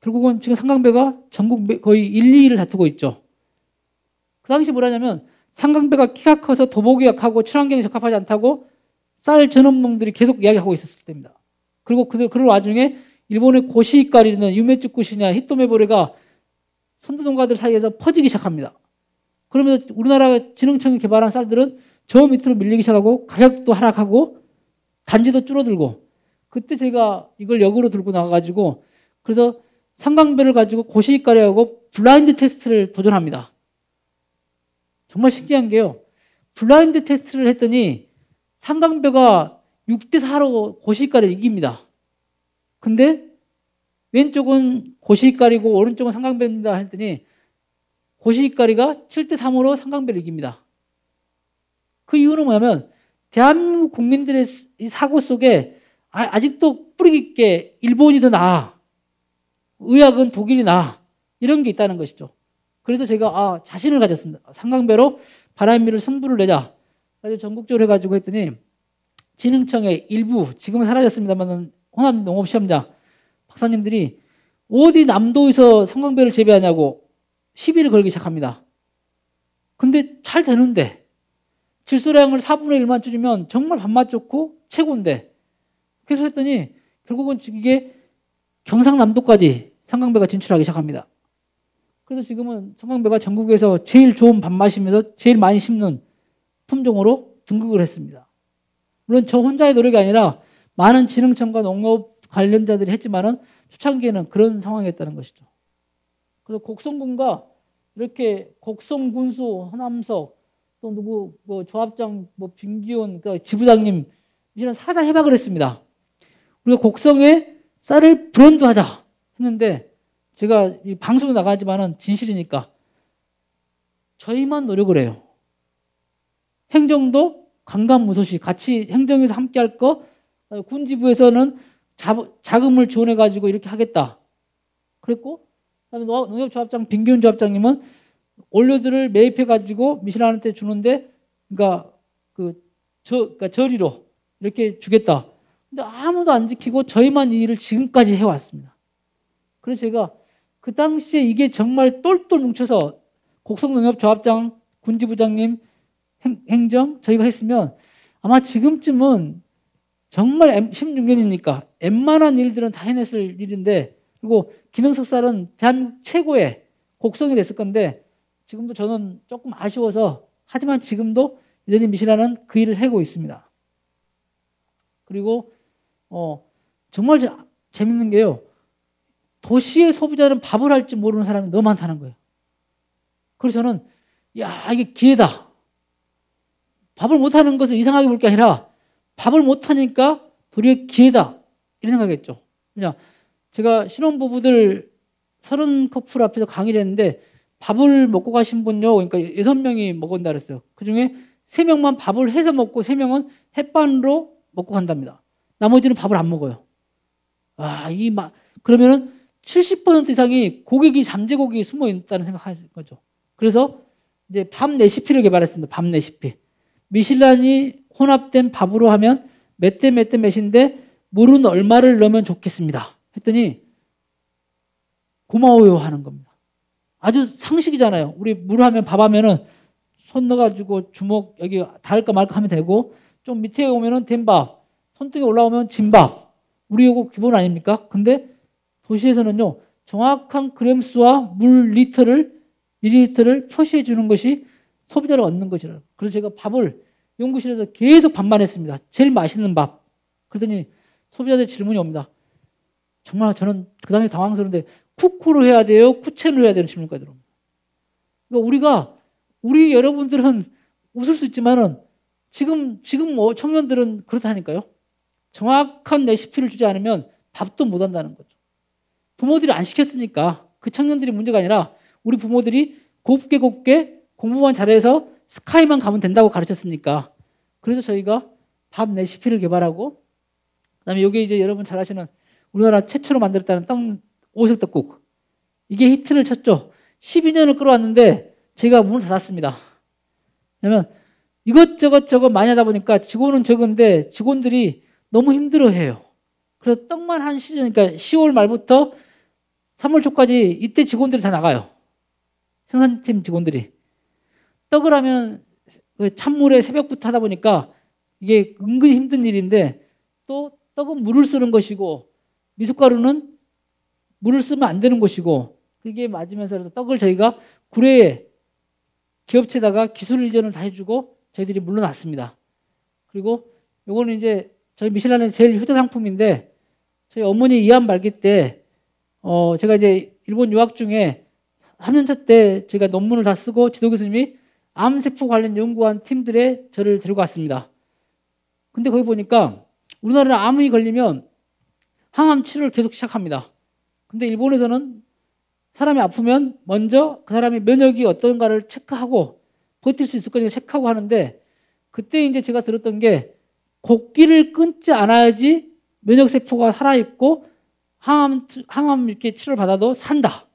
결국은 지금 상강벼가 전국 거의 1, 2위를 다투고 있죠. 그 당시 뭐라냐면 상강벼가 키가 커서 도복이약하고 친환경에 적합하지 않다고 쌀 전업농들이 계속 이야기하고 있었을 때입니다. 그리고 그런 와중에 일본의 고시이까리는 유메츠쿠시냐 히토메보레가 선두농가들 사이에서 퍼지기 시작합니다. 그러면서 우리나라 진흥청이 개발한 쌀들은 저 밑으로 밀리기 시작하고 가격도 하락하고 단지도 줄어들고 그때 제가 이걸 역으로 들고 나가가지고 그래서 상강벼를 가지고 고시이까리하고 블라인드 테스트를 도전합니다. 정말 신기한 게요. 블라인드 테스트를 했더니 상강벼가 6대4로 고시이까리를 이깁니다. 근데 왼쪽은 고시이까리고 오른쪽은 상강벼입니다 했더니 고시이까리가 7대3으로 상강벼를 이깁니다. 그 이유는 뭐냐면 대한민국 국민들의 이 사고 속에 아직도 뿌리 깊게 일본이 더 나아. 의학은 독일이 나아. 이런 게 있다는 것이죠. 그래서 제가 자신을 가졌습니다. 상강벼로 바람미를 승부를 내자. 그래서 전국적으로 해가지고 했더니 진흥청의 일부 지금은 사라졌습니다만 호남 농업시험자 박사님들이 어디 남도에서 상강벼를 재배하냐고 시비를 걸기 시작합니다. 근데 잘 되는데 질소량을 4분의 1만 줄이면 정말 밥맛 좋고 최고인데 그래서 했더니 결국은 이게 경상남도까지 상강벼가 진출하기 시작합니다. 그래서 지금은 상강벼가 전국에서 제일 좋은 밥맛이면서 제일 많이 심는 품종으로 등극을 했습니다. 물론 저 혼자의 노력이 아니라 많은 진흥청과 농업 관련자들이 했지만은 초창기에는 그런 상황이었다는 것이죠. 그래서 곡성군과 이렇게 곡성군수 허남석 또 누구 뭐 조합장 뭐 빈기훈 그 지부장님 이런 사자 협약을 했습니다. 우리가 곡성에 쌀을 브랜드하자 했는데 제가 이 방송에 나가지만은 진실이니까 저희만 노력을 해요. 행정도 강간무소시 같이 행정에서 함께 할 거, 군지부에서는 자금을 지원해 가지고 이렇게 하겠다. 그랬고, 그다음에 농협조합장 빈기훈 조합장님은 원료들을 매입해 가지고 미실한테 주는데, 그러니까 그러니까 저리로 이렇게 주겠다. 근데 아무도 안 지키고 저희만 이 일을 지금까지 해왔습니다. 그래서 제가 그 당시에 이게 정말 똘똘 뭉쳐서 곡성농협조합장, 군지부장님, 행정 저희가 했으면 아마 지금쯤은 정말 16년이니까 웬만한 일들은 다 해냈을 일인데, 그리고 기능석살은 대한민국 최고의 곡성이 됐을 건데, 지금도 저는 조금 아쉬워서, 하지만 지금도 여전히 미실한은 그 일을 하고 있습니다. 그리고 정말 재밌는 게요, 도시의 소비자는 밥을 할 줄 모르는 사람이 너무 많다는 거예요. 그래서 저는 야, 이게 기회다. 밥을 못하는 것을 이상하게 볼 게 아니라 밥을 못하니까 도리어 기회다, 이런 생각했죠. 그냥 제가 신혼부부들 30커플 앞에서 강의를 했는데, 밥을 먹고 가신 분요, 그러니까 6명이 먹은다 그랬어요. 그중에 3명만 밥을 해서 먹고 3명은 햇반으로 먹고 간답니다. 나머지는 밥을 안 먹어요. 그러면은 70% 이상이 고객이 잠재고객이 숨어 있다는 생각할 거죠. 그래서 이제 밥 레시피를 개발했습니다. 밥 레시피. 미슐란이 혼합된 밥으로 하면 몇 대 몇 대 몇인데 물은 얼마를 넣으면 좋겠습니다. 했더니 고마워요 하는 겁니다. 아주 상식이잖아요. 우리 물 하면 밥 하면은 손 넣어가지고 주먹 여기 닿을까 말까 하면 되고, 좀 밑에 오면은 된밥, 손등에 올라오면 진밥. 우리 요거 기본 아닙니까? 근데 도시에서는요, 정확한 그램수와 물 미리리터를 표시해 주는 것이 소비자를 얻는 것이라. 그래서 제가 밥을 연구실에서 계속 밥만 했습니다. 제일 맛있는 밥. 그러더니 소비자들 질문이 옵니다. 정말 저는 그 당시 당황스러운데, 쿠쿠로 해야 돼요? 쿠첸으로 해야 되는 질문까지 들어옵니다. 그러니까 우리 여러분들은 웃을 수 있지만은 지금 뭐 청년들은 그렇다니까요. 정확한 레시피를 주지 않으면 밥도 못 한다는 거죠. 부모들이 안 시켰으니까 그 청년들이 문제가 아니라 우리 부모들이 곱게 공부만 잘해서 스카이만 가면 된다고 가르쳤으니까. 그래서 저희가 밥 레시피를 개발하고, 그다음에 이게 이제 여러분 잘 아시는 우리나라 최초로 만들었다는 오색 떡국. 이게 히트를 쳤죠. 12년을 끌어왔는데 제가 문을 닫았습니다. 왜냐면 이것저것 많이 하다 보니까 직원은 적은데 직원들이 너무 힘들어해요. 그래서 떡만 한 시즌, 그러니까 10월 말부터 3월 초까지 이때 직원들이 다 나가요. 생산팀 직원들이. 떡을 하면 찬물에 새벽부터 하다 보니까 이게 은근히 힘든 일인데, 또 떡은 물을 쓰는 것이고 미숫가루는 물을 쓰면 안 되는 것이고, 그게 맞으면서 떡을 저희가 구례에 기업체에다가 기술 이전을 다 해주고 저희들이 물러났습니다. 그리고 요거는 이제 저희 미슐란의 제일 효자 상품인데, 저희 어머니 이암 말기 때 제가 이제 일본 유학 중에 3년차 때 제가 논문을 다 쓰고 지도 교수님이 암세포 관련 연구한 팀들에 저를 데리고 왔습니다. 근데 거기 보니까 우리나라는 암이 걸리면 항암 치료를 계속 시작합니다. 근데 일본에서는 사람이 아프면 먼저 그 사람의 면역이 어떤가를 체크하고 버틸 수 있을 것인가 체크하고 하는데, 그때 이제 제가 들었던 게 곡기를 끊지 않아야지 면역세포가 살아있고 항암 이렇게 치료를 받아도 산다.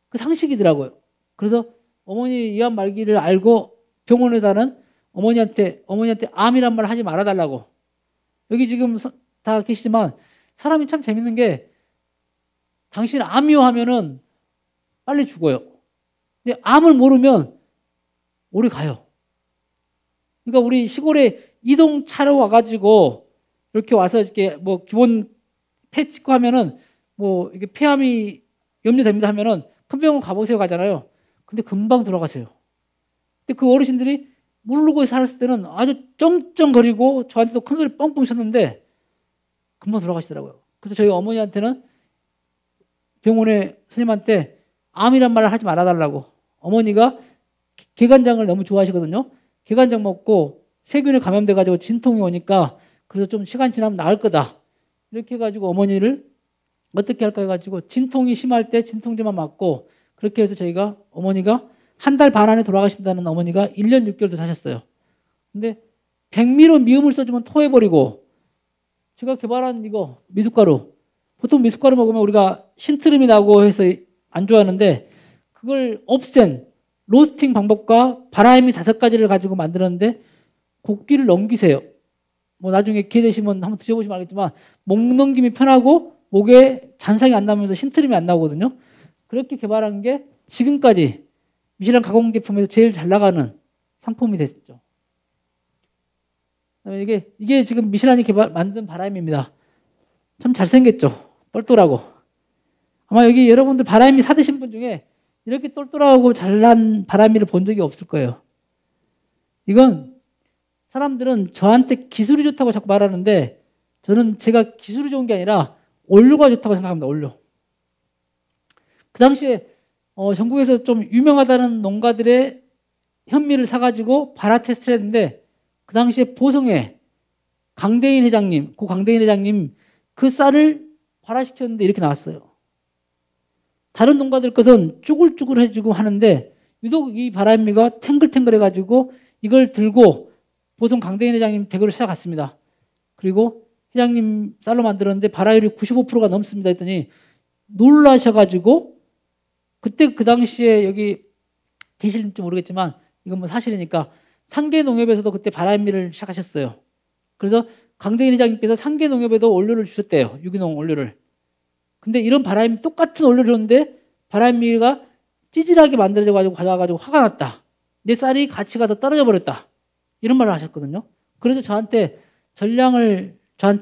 그 상식이더라고요. 그래서 어머니 이암 말기를 알고 병원에다는 어머니한테 암이란 말 하지 말아달라고. 여기 지금 다 계시지만 사람이 참 재밌는 게, 당신 암이요 하면은 빨리 죽어요. 근데 암을 모르면 오래 가요. 그러니까 우리 시골에 이동차로 와가지고 이렇게 와서 이렇게 뭐 기본 폐 찍고 하면은 뭐 이게 폐암이 염려됩니다 하면은 큰 병원 가보세요 가잖아요. 근데 금방 돌아가세요. 근데 그 어르신들이 모르고 살았을 때는 아주 쩡쩡거리고 저한테도 큰 소리 뻥뻥 쳤는데 금방 돌아가시더라고요. 그래서 저희 어머니한테는 병원에 선생님한테 암이란 말을 하지 말아달라고. 어머니가 개간장을 너무 좋아하시거든요. 개간장 먹고 세균에 감염돼가지고 진통이 오니까 그래서 좀 시간 지나면 나을 거다. 이렇게 해가지고 어머니를 어떻게 할까 해가지고 진통이 심할 때 진통제만 맞고, 그렇게 해서 저희가 어머니가 한 달 반 안에 돌아가신다는 어머니가 1년 6개월도 사셨어요. 근데 백미로 미음을 써주면 토해버리고, 제가 개발한 이거 미숫가루, 보통 미숫가루 먹으면 우리가 신트름이 나고 해서 안 좋아하는데, 그걸 없앤 로스팅 방법과 바라임이 5가지를 가지고 만들었는데, 곡기를 넘기세요. 뭐 나중에 기회 되시면 한번 드셔보시면 알겠지만, 목 넘김이 편하고 목에 잔상이 안 나면서 신트림이 안 나오거든요. 그렇게 개발한 게 지금까지 미슐랭 가공 제품에서 제일 잘 나가는 상품이 됐죠. 이게 지금 미슐랭이 만든 바라임입니다. 참 잘생겼죠. 똘똘하고. 아마 여기 여러분들 바라임이 사드신 분 중에 이렇게 똘똘하고 잘난 바라미를 본 적이 없을 거예요. 이건 사람들은 저한테 기술이 좋다고 자꾸 말하는데, 저는 제가 기술이 좋은 게 아니라 원료가 좋다고 생각합니다. 원료. 그 당시에 전국에서 좀 유명하다는 농가들의 현미를 사가지고 발화 테스트를 했는데, 그 당시에 보성에 강대인 회장님, 고 강대인 회장님 그 쌀을 발화시켰는데 이렇게 나왔어요. 다른 농가들 것은 쭈글쭈글해지고 하는데, 유독 이 바람미가 탱글탱글해가지고 이걸 들고 보성 강대인 회장님 댁으로 찾아갔습니다. 그리고 회장님 쌀로 만들었는데 발화율이 95%가 넘습니다 했더니 놀라셔가지고, 그때 그 당시에 여기 계실지 모르겠지만 이건 뭐 사실이니까 상계농협에서도 그때 바람미를 시작하셨어요. 그래서 강대인 회장님께서 상계농협에도 원료를 주셨대요. 유기농 원료를. 근데 이런 바람미 똑같은 원료를 줬는데 바람미가 찌질하게 만들어져가지고 가져와가지고 화가 났다. 내 쌀이 가치가 더 떨어져 버렸다. 이런 말을 하셨거든요. 그래서 저한테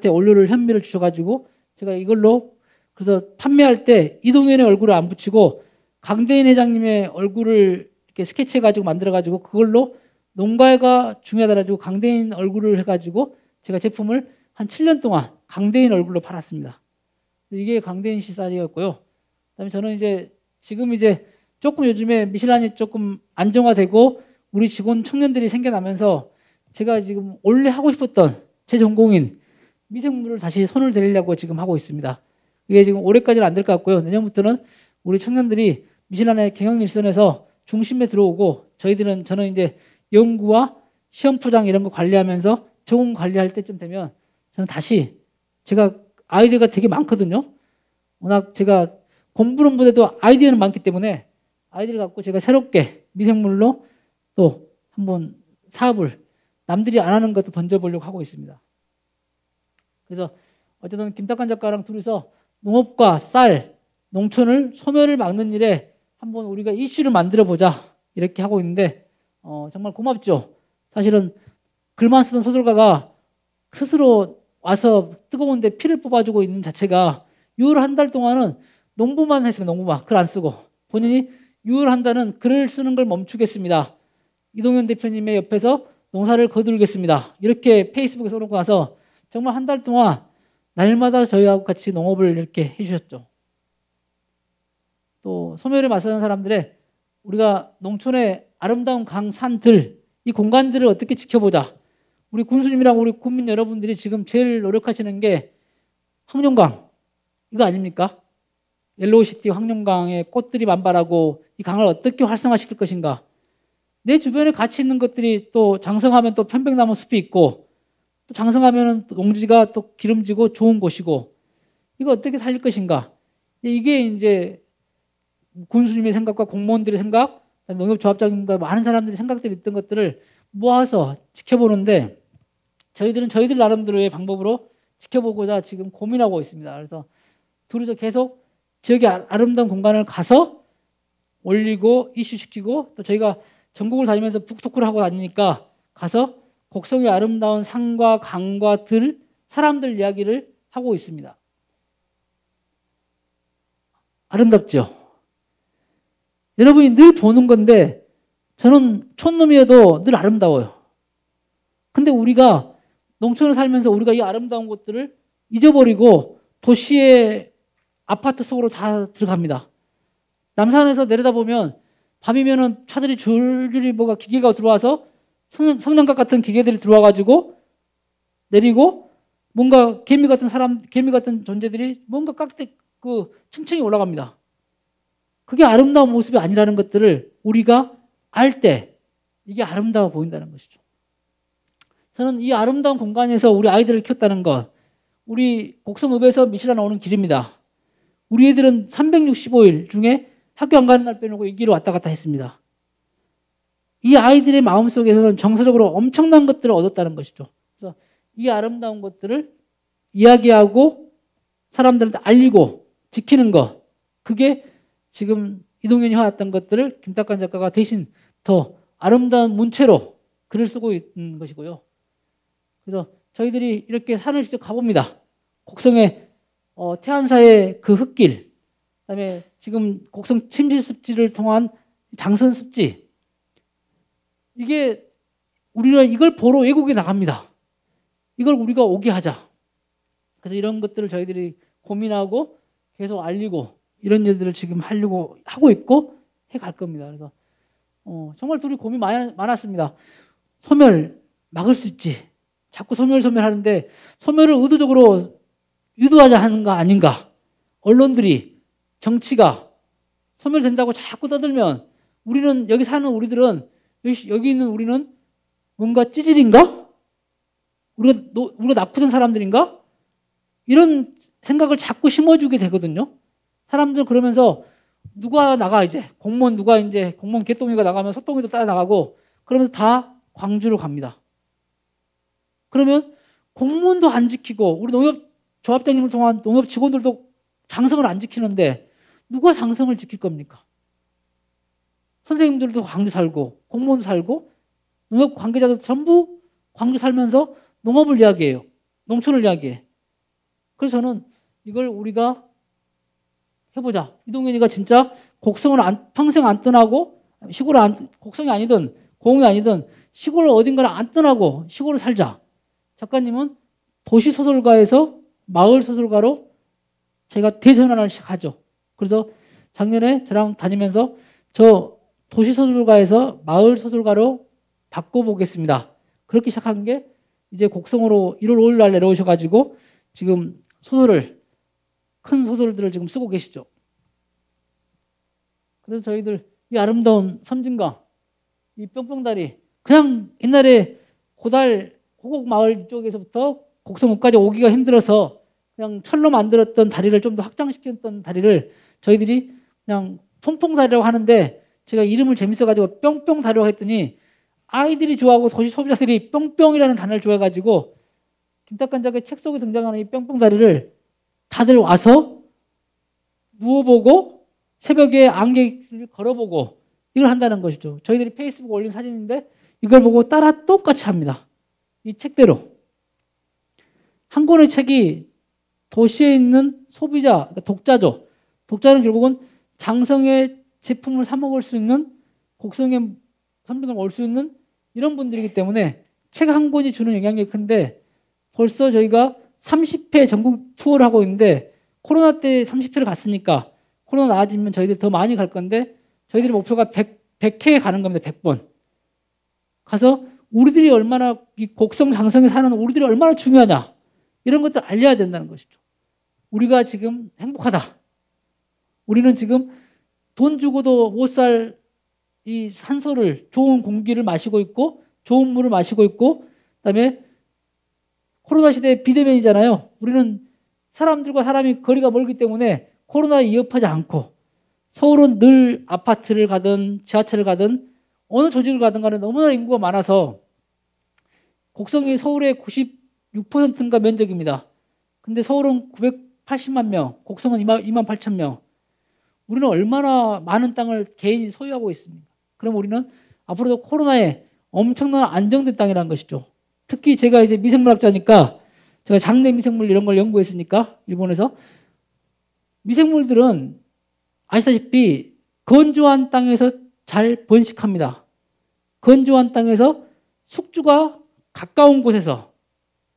원료를 현미를 주셔가지고 제가 이걸로 그래서 판매할 때 이동현의 얼굴을 안 붙이고 강대인 회장님의 얼굴을 이렇게 스케치해가지고 만들어가지고 그걸로 농가가 중요하다라고 강대인 얼굴을 해가지고 제가 제품을 한 7년 동안 강대인 얼굴로 팔았습니다. 이게 강대인 씨 쌀이었고요. 그다음에 저는 지금 조금 요즘에 미슐랭이 조금 안정화되고 우리 직원 청년들이 생겨나면서 제가 지금 원래 하고 싶었던 제 전공인 미생물을 다시 손을 대려고 지금 하고 있습니다. 이게 지금 올해까지는 안 될 것 같고요. 내년부터는 우리 청년들이 미슐랭의 경영 일선에서 중심에 들어오고, 저는 이제 연구와 시험 포장 이런 거 관리하면서 적응 관리할 때쯤 되면 저는 다시, 제가 아이디어가 되게 많거든요. 워낙 제가 공부는 못해도 아이디어는 많기 때문에 아이디어를 갖고 제가 새롭게 미생물로 또 한번 사업을 남들이 안 하는 것도 던져보려고 하고 있습니다. 그래서 어쨌든 김탁관 작가랑 둘이서 농업과 쌀, 농촌을 소멸을 막는 일에 한번 우리가 이슈를 만들어 보자 이렇게 하고 있는데, 정말 고맙죠. 사실은 글만 쓰던 소설가가 스스로 와서 뜨거운데 피를 뽑아주고 있는 자체가, 유월 한 달 동안은 농부만 했습니다. 농부만 글 안 쓰고 본인이 유월 한 달은 글을 쓰는 걸 멈추겠습니다. 이동현 대표님의 옆에서 농사를 거두겠습니다. 이렇게 페이스북에 써놓고 나서 정말 한 달 동안 날마다 저희하고 같이 농업을 이렇게 해주셨죠. 또 소멸에 맞서는 사람들의, 우리가 농촌의 아름다운 강, 산, 들, 이 공간들을 어떻게 지켜보자. 우리 군수님이랑 우리 국민 여러분들이 지금 제일 노력하시는 게 황룡강 이거 아닙니까? 옐로우시티 황룡강에 꽃들이 만발하고 이 강을 어떻게 활성화시킬 것인가. 내 주변에 같이 있는 것들이 또 장성하면 또 편백나무 숲이 있고, 또 장성하면 농지가 또 기름지고 좋은 곳이고, 이거 어떻게 살릴 것인가. 이게 이제 군수님의 생각과 공무원들의 생각, 농협조합장님과 많은 사람들이 생각들이 있던 것들을 모아서 지켜보는데, 저희들은 저희들 나름대로의 방법으로 지켜보고자 지금 고민하고 있습니다. 그래서 둘이서 계속 지역의 아름다운 공간을 가서 올리고 이슈시키고, 또 저희가 전국을 다니면서 북토크를 하고 다니니까 가서 곡성의 아름다운 산과 강과 들, 사람들 이야기를 하고 있습니다. 아름답죠? 여러분이 늘 보는 건데 저는 촌놈이어도 늘 아름다워요. 근데 우리가 농촌에 살면서 우리가 이 아름다운 곳들을 잊어버리고 도시의 아파트 속으로 다 들어갑니다. 남산에서 내려다보면 밤이면은 차들이 줄줄이 뭐가 기계가 들어와서 성냥갑 같은 기계들이 들어와가지고 내리고, 뭔가 개미 같은 존재들이 뭔가 층층이 올라갑니다. 그게 아름다운 모습이 아니라는 것들을 우리가 알 때 이게 아름다워 보인다는 것이죠. 저는 이 아름다운 공간에서 우리 아이들을 키웠다는 것, 우리 곡성읍에서 미슐란 나오는 길입니다. 우리 애들은 365일 중에 학교 안 가는 날 빼놓고 이 길을 왔다 갔다 했습니다. 이 아이들의 마음속에서는 정서적으로 엄청난 것들을 얻었다는 것이죠. 그래서 이 아름다운 것들을 이야기하고 사람들한테 알리고 지키는 것, 그게 지금 이동현이 해왔던 것들을 김탁관 작가가 대신 더 아름다운 문체로 글을 쓰고 있는 것이고요. 그래서 저희들이 이렇게 산을 직접 가봅니다. 곡성의 태안사의 그 흙길, 그다음에 지금 곡성 침실습지를 통한 장선습지, 이게 우리가 이걸 보러 외국에 나갑니다. 이걸 우리가 오게 하자. 그래서 이런 것들을 저희들이 고민하고 계속 알리고 이런 일들을 지금 하려고 하고 있고 해갈 겁니다. 그래서 정말 둘이 고민 많았습니다. 소멸 막을 수 있지. 자꾸 소멸 하는데 소멸을 의도적으로 유도하자 하는 거 아닌가. 언론들이, 정치가 소멸된다고 자꾸 떠들면 우리는, 여기 사는 우리들은, 여기 있는 우리는 뭔가 찌질인가? 우리가 낙후된 사람들인가? 이런 생각을 자꾸 심어주게 되거든요. 사람들 그러면서 누가 나가, 이제 공무원 누가, 이제 공무원 개똥이가 나가면 소똥이도 따라 나가고 그러면서 다 광주로 갑니다. 그러면 공무원도 안 지키고 우리 농협 조합장님을 통한 농협 직원들도 장성을 안 지키는데 누가 장성을 지킬 겁니까? 선생님들도 광주 살고 공무원도 살고 농협 관계자도 전부 광주 살면서 농업을 이야기해요. 농촌을 이야기해. 그래서 저는 이걸 우리가 해보자. 이동현이가 진짜 곡성을 평생 안 떠나고 곡성이 아니든 공이 아니든 시골 어딘가를 안 떠나고 시골을 살자. 작가님은 도시소설가에서 마을소설가로 제가 대전환을 시작하죠. 그래서 작년에 저랑 다니면서 저 도시소설가에서 마을소설가로 바꿔보겠습니다. 그렇게 시작한 게 이제 곡성으로 1월 5일 날 내려오셔가지고 지금 큰 소설들을 지금 쓰고 계시죠. 그래서 저희들 이 아름다운 섬진강, 이 뿅뿅다리, 그냥 옛날에 고곡마을 쪽에서부터 곡성읍까지 오기가 힘들어서 그냥 철로 만들었던 다리를 좀 더 확장시켰던 다리를 저희들이 그냥 퐁퐁다리라고 하는데 제가 이름을 재밌어가지고 뿅뿅다리라고 했더니 아이들이 좋아하고 도시 소비자들이 뿅뿅이라는 단어를 좋아해가지고 김탁관 작가의 책 속에 등장하는 이 뿅뿅다리를 다들 와서 누워보고 새벽에 안개를 걸어보고 이걸 한다는 것이죠. 저희들이 페이스북에 올린 사진인데 이걸 보고 따라 똑같이 합니다. 이 책대로. 한 권의 책이 도시에 있는 소비자, 그러니까 독자죠. 독자는 결국은 장성의 제품을 사 먹을 수 있는, 곡성의 선물을 올 수 있는 이런 분들이기 때문에 책 한 권이 주는 영향력이 큰데 벌써 저희가 30회 전국 투어를 하고 있는데 코로나 때 30회를 갔으니까 코로나 나아지면 저희들이 더 많이 갈 건데 저희들의 목표가 100회에 가는 겁니다. 100번. 가서 우리들이 얼마나, 이 곡성 장성에 사는 우리들이 얼마나 중요하냐 이런 것들 알려야 된다는 것이죠. 우리가 지금 행복하다. 우리는 지금 돈 주고도 못 살 이 산소를, 좋은 공기를 마시고 있고 좋은 물을 마시고 있고 그다음에 코로나 시대의 비대면이잖아요. 우리는 사람들과 사람이 거리가 멀기 때문에 코로나에 위협하지 않고 서울은 늘 아파트를 가든 지하철을 가든 어느 조직을 가든 간에 너무나 인구가 많아서 곡성이 서울의 96%인가 면적입니다. 근데 서울은 980만 명, 곡성은 2만 8천 명. 우리는 얼마나 많은 땅을 개인이 소유하고 있습니까? 그럼 우리는 앞으로도 코로나에 엄청난 안정된 땅이라는 것이죠. 특히 제가 이제 미생물학자니까 제가 장내 미생물 이런 걸 연구했으니까 일본에서 미생물들은 아시다시피 건조한 땅에서 잘 번식합니다. 건조한 땅에서 숙주가 가까운 곳에서,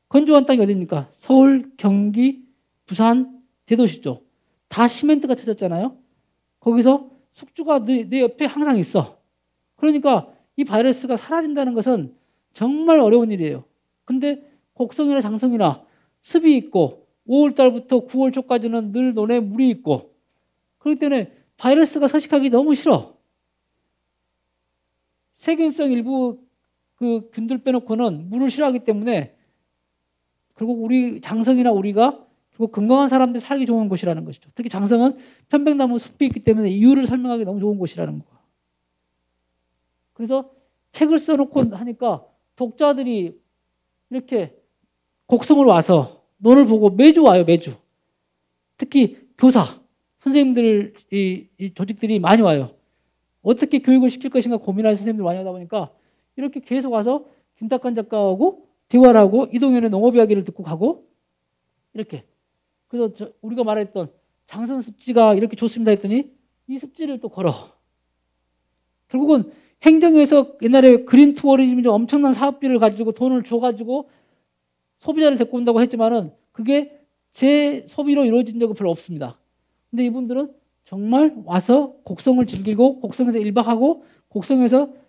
건조한 땅이 어디입니까? 서울, 경기, 부산, 대도시죠. 다 시멘트가 쳐졌잖아요. 거기서 숙주가 내 옆에 항상 있어. 그러니까 이 바이러스가 사라진다는 것은 정말 어려운 일이에요. 근데 곡성이나 장성이나 습이 있고 5월 달부터 9월 초까지는 늘 논에 물이 있고 그렇기 때문에 바이러스가 서식하기 너무 싫어. 세균성 일부 그 균들 빼놓고는 물을 싫어하기 때문에 결국 우리 장성이나 우리가 결국 건강한 사람들이 살기 좋은 곳이라는 것이죠. 특히 장성은 편백나무 숲이 있기 때문에 이유를 설명하기 너무 좋은 곳이라는 거예요. 그래서 책을 써놓고 하니까 독자들이 이렇게 곡성을 와서 논을 보고 매주 와요, 매주. 특히 교사, 선생님들, 이 조직들이 많이 와요. 어떻게 교육을 시킬 것인가 고민하는 선생님들 많이 하다 보니까 이렇게 계속 와서 김탁관 작가하고 대화를 하고 이동현의 농업 이야기를 듣고 가고 이렇게. 그래서 우리가 말했던 장성 습지가 이렇게 좋습니다 했더니 이 습지를 또 걸어. 결국은 행정에서 옛날에 그린 투어리즘이 엄청난 사업비를 가지고 돈을 줘가지고 소비자를 데리고 온다고 했지만은 그게 제 소비로 이루어진 적은 별로 없습니다. 근데 이분들은 정말 와서 곡성을 즐기고 곡성에서 1박하고 곡성에서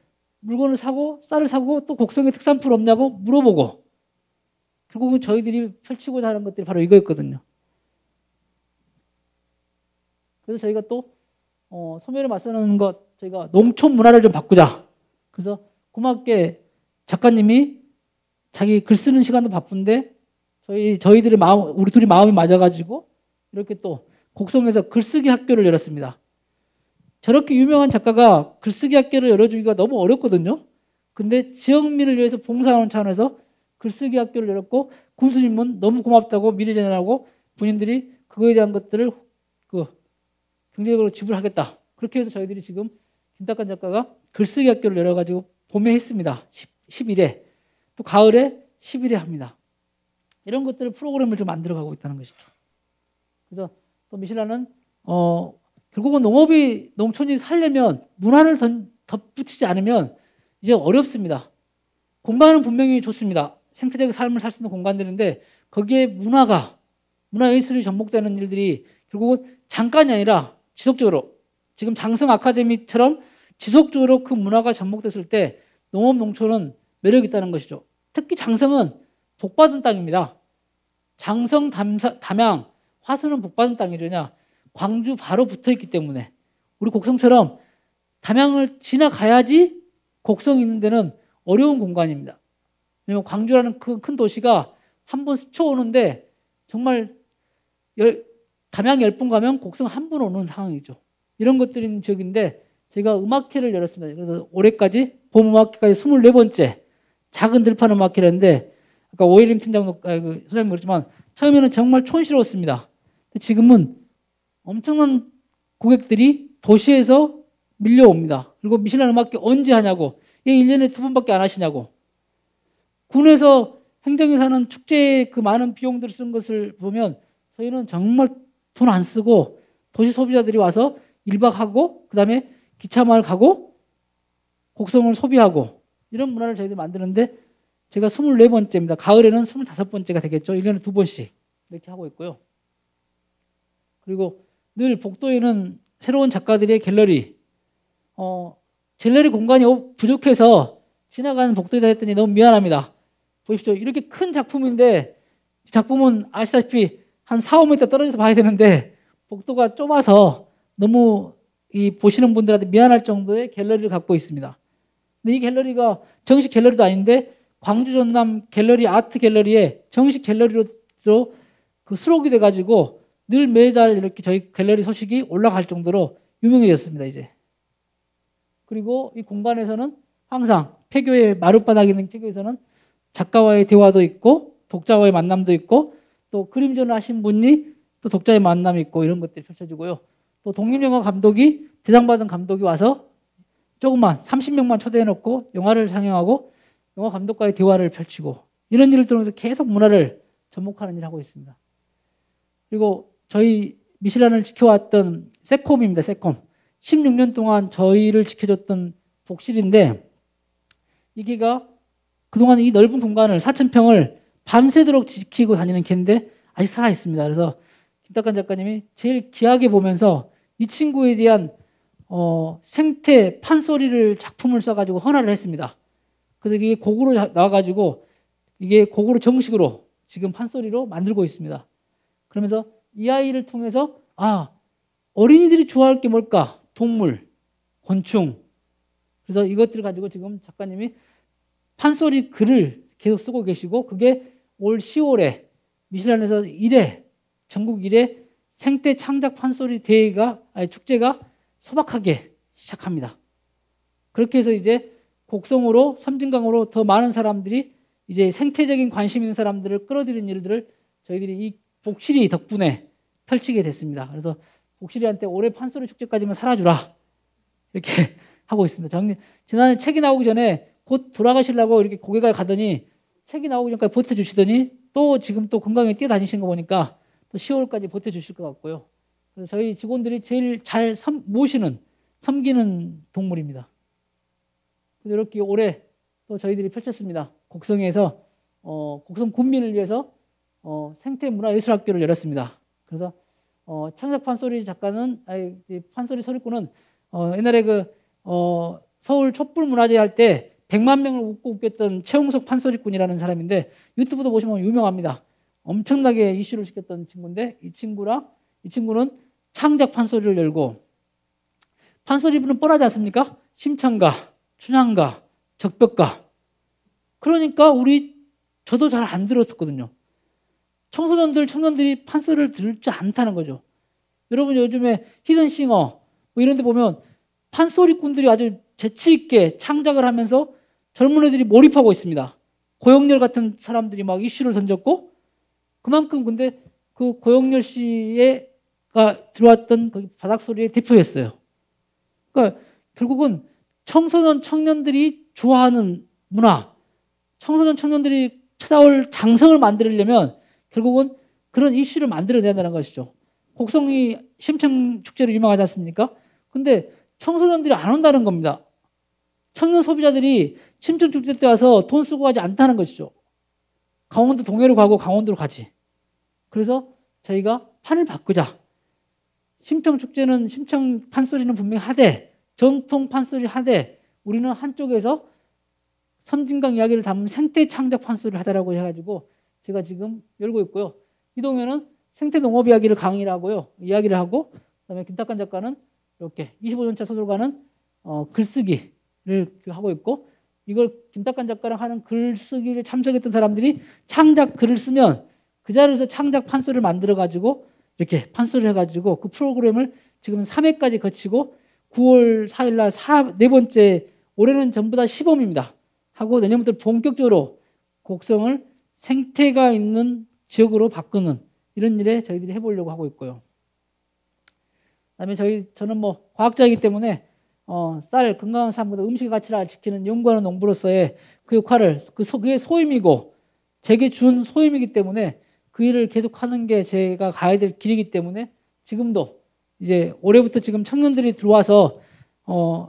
물건을 사고 쌀을 사고 또 곡성에 특산물 없냐고 물어보고 결국은 저희들이 펼치고자 하는 것들이 바로 이거였거든요. 그래서 저희가 또 소멸에 맞서는 것 저희가 농촌 문화를 좀 바꾸자. 그래서 고맙게 작가님이 자기 글 쓰는 시간도 바쁜데 저희들의 마음 우리 둘이 마음이 맞아가지고 이렇게 또 곡성에서 글쓰기 학교를 열었습니다. 저렇게 유명한 작가가 글쓰기 학교를 열어주기가 너무 어렵거든요. 근데 지역민을 위해서 봉사하는 차원에서 글쓰기 학교를 열었고 군수님은 너무 고맙다고 미래전환하고 본인들이 그거에 대한 것들을 경제적으로 지불하겠다. 그렇게 해서 저희들이 지금 김탁관 작가가 글쓰기 학교를 열어가지고 봄에 했습니다. 10일에 또 가을에 10일에 합니다. 이런 것들을 프로그램을 좀 만들어가고 있다는 것이죠. 그래서 또 미실라는 결국은 농촌이 살려면 문화를 덧붙이지 않으면 이제 어렵습니다. 공간은 분명히 좋습니다. 생태적 삶을 살 수 있는 공간들인데 거기에 문화예술이 접목되는 일들이 결국은 잠깐이 아니라 지속적으로 지금 장성 아카데미처럼 지속적으로 그 문화가 접목됐을 때 농업 농촌은 매력이 있다는 것이죠. 특히 장성은 복받은 땅입니다. 장성, 담양, 화순은 복받은 땅이죠. 광주 바로 붙어있기 때문에 우리 곡성처럼 담양을 지나가야지 곡성 있는 데는 어려운 공간입니다. 왜냐하면 광주라는 큰 도시가 한 번 스쳐오는데 정말 담양 10분 가면 곡성 한 번 오는 상황이죠. 이런 것들이 있는 지역인데 제가 음악회를 열었습니다. 그래서 올해까지 봄 음악회까지 24번째 작은 들판 음악회를 했는데 아까 오예림 팀장도 소장님 그랬지만 처음에는 정말 촌스러웠습니다. 지금은 엄청난 고객들이 도시에서 밀려옵니다. 그리고 미슐랭 음악회 언제 하냐고. 얘 1년에 2번밖에 안 하시냐고. 군에서 행정에 사는 축제에 그 많은 비용들을 쓴 것을 보면 저희는 정말 돈 안 쓰고 도시 소비자들이 와서 1박하고 그 다음에 기차마을 가고 곡성을 소비하고 이런 문화를 저희들이 만드는데 제가 24번째입니다. 가을에는 25번째가 되겠죠. 1년에 2번씩 이렇게 하고 있고요. 그리고 늘 복도에는 새로운 작가들의 갤러리 갤러리 공간이 부족해서 지나가는 복도에다 했더니 너무 미안합니다. 보십시오. 이렇게 큰 작품인데 작품은 아시다시피 한 4, 5m 떨어져서 봐야 되는데 복도가 좁아서 너무 보시는 분들한테 미안할 정도의 갤러리를 갖고 있습니다. 근데 이 갤러리가 정식 갤러리도 아닌데 광주 전남 갤러리 아트 갤러리에 정식 갤러리로 수록이 돼가지고 늘 매달 이렇게 저희 갤러리 소식이 올라갈 정도로 유명해졌습니다. 이제. 그리고 이 공간에서는 항상 폐교의 마룻바닥에 있는 폐교에서는 작가와의 대화도 있고 독자와의 만남도 있고 또 그림전을 하신 분이 또 독자의 만남이 있고 이런 것들이 펼쳐지고요. 또 독립영화 감독이 대상받은 감독이 와서 조금만 30명만 초대해놓고 영화를 상영하고 영화 감독과의 대화를 펼치고 이런 일을 통해서 계속 문화를 접목하는 일을 하고 있습니다. 그리고 저희 미슐랭을 지켜왔던 세콤입니다. 세콤. 16년 동안 저희를 지켜줬던 복실인데 이게가 그동안 이 넓은 공간을 4,000평을 밤새도록 지키고 다니는 개인데 아직 살아있습니다. 그래서 김탁관 작가님이 제일 귀하게 보면서 이 친구에 대한 생태 판소리를 작품을 써가지고 헌화를 했습니다. 그래서 이게 곡으로 나와가지고 이게 곡으로 정식으로 지금 판소리로 만들고 있습니다. 그러면서 이 아이를 통해서 어린이들이 좋아할 게 뭘까? 동물, 곤충. 그래서 이것들을 가지고 지금 작가님이 판소리 글을 계속 쓰고 계시고 그게 올 10월에 미슐란에서 1회 전국 1회 생태 창작 판소리 축제가 소박하게 시작합니다. 그렇게 해서 이제 곡성으로 섬진강으로 더 많은 사람들이 이제 생태적인 관심 있는 사람들을 끌어들이는 일들을 저희들이 이 복실이 덕분에 펼치게 됐습니다. 그래서 복실이한테 올해 판소리 축제까지만 살아주라 이렇게 하고 있습니다. 지난해 책이 나오기 전에 곧 돌아가시려고 이렇게 고개가 가더니 책이 나오기 전까지 버텨주시더니 또 지금 또 건강에 뛰어다니시는 거 보니까 또 10월까지 버텨주실 것 같고요. 그래서 저희 직원들이 제일 잘 섬기는 동물입니다. 그래서 이렇게 올해 또 저희들이 펼쳤습니다. 곡성에서 곡성 군민을 위해서 생태문화예술학교를 열었습니다. 그래서 창작 판소리 작가는 판소리 소리꾼은 옛날에 서울 촛불문화제 할 때 100만 명을 웃겼던 최홍석 판소리꾼이라는 사람인데 유튜브도 보시면 유명합니다. 엄청나게 이슈를 시켰던 친구인데 이 친구는 창작 판소리를 열고 판소리부는 뻔하지 않습니까? 심청가, 춘향가, 적벽가. 그러니까 저도 잘 안 들었었거든요. 청년들이 판소리를 들지 않다는 거죠. 여러분 요즘에 히든싱어 이런 데 보면 판소리꾼들이 아주 재치 있게 창작을 하면서 젊은 애들이 몰입하고 있습니다. 고영렬 같은 사람들이 막 이슈를 던졌고 그만큼 근데 그 고영렬 씨가 들어왔던 그 바닥소리의 대표였어요. 그러니까 결국은 청년들이 좋아하는 문화, 청년들이 찾아올 장성을 만들려면 결국은 그런 이슈를 만들어내야 된다는 것이죠. 곡성이 심청축제로 유명하지 않습니까? 근데 청소년들이 안 온다는 겁니다. 청년 소비자들이 심청축제 때 와서 돈 쓰고 가지 않다는 것이죠. 강원도 동해로 가고 강원도로 가지. 그래서 저희가 판을 바꾸자. 심청축제는 심청 판소리는 분명히 하되 전통 판소리 하되 우리는 한쪽에서 섬진강 이야기를 담은 생태 창작 판소리를 하자라고 해가지고 제가 지금 열고 있고요. 이동현은 생태 농업 이야기를 강의를 하고요. 이야기를 하고 그다음에 김탁관 작가는 이렇게 25년차 소설가는 글쓰기를 하고 있고 이걸 김탁관 작가랑 하는 글쓰기를 참석했던 사람들이 창작 글을 쓰면 그 자리에서 창작 판소리를 만들어 가지고 이렇게 판소리를 해가지고 그 프로그램을 지금 3회까지 거치고 9월 4일 날 네 번째 올해는 전부 다 시범입니다. 하고 내년부터 본격적으로 곡성을 생태가 있는 지역으로 바꾸는 이런 일에 저희들이 해보려고 하고 있고요. 그다음에 저는 뭐 과학자이기 때문에 쌀 건강한 삶보다 음식의 가치를 지키는 연구하는 농부로서의 그 역할을 그게 소임이고 제게 준 소임이기 때문에 그 일을 계속하는 게 제가 가야 될 길이기 때문에 지금도 이제 올해부터 지금 청년들이 들어와서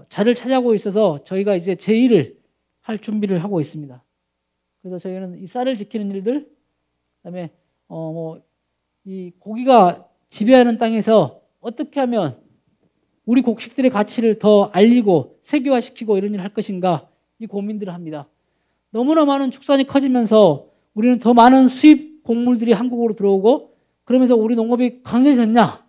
자리를 차지하고 있어서 저희가 이제 제 일을 할 준비를 하고 있습니다. 그래서 저희는 이 쌀을 지키는 일들, 그다음에 이 고기가 지배하는 땅에서 어떻게 하면 우리 곡식들의 가치를 더 알리고 세계화시키고 이런 일을 할 것인가 이 고민들을 합니다. 너무나 많은 축산이 커지면서 우리는 더 많은 수입 곡물들이 한국으로 들어오고 그러면서 우리 농업이 강해졌냐?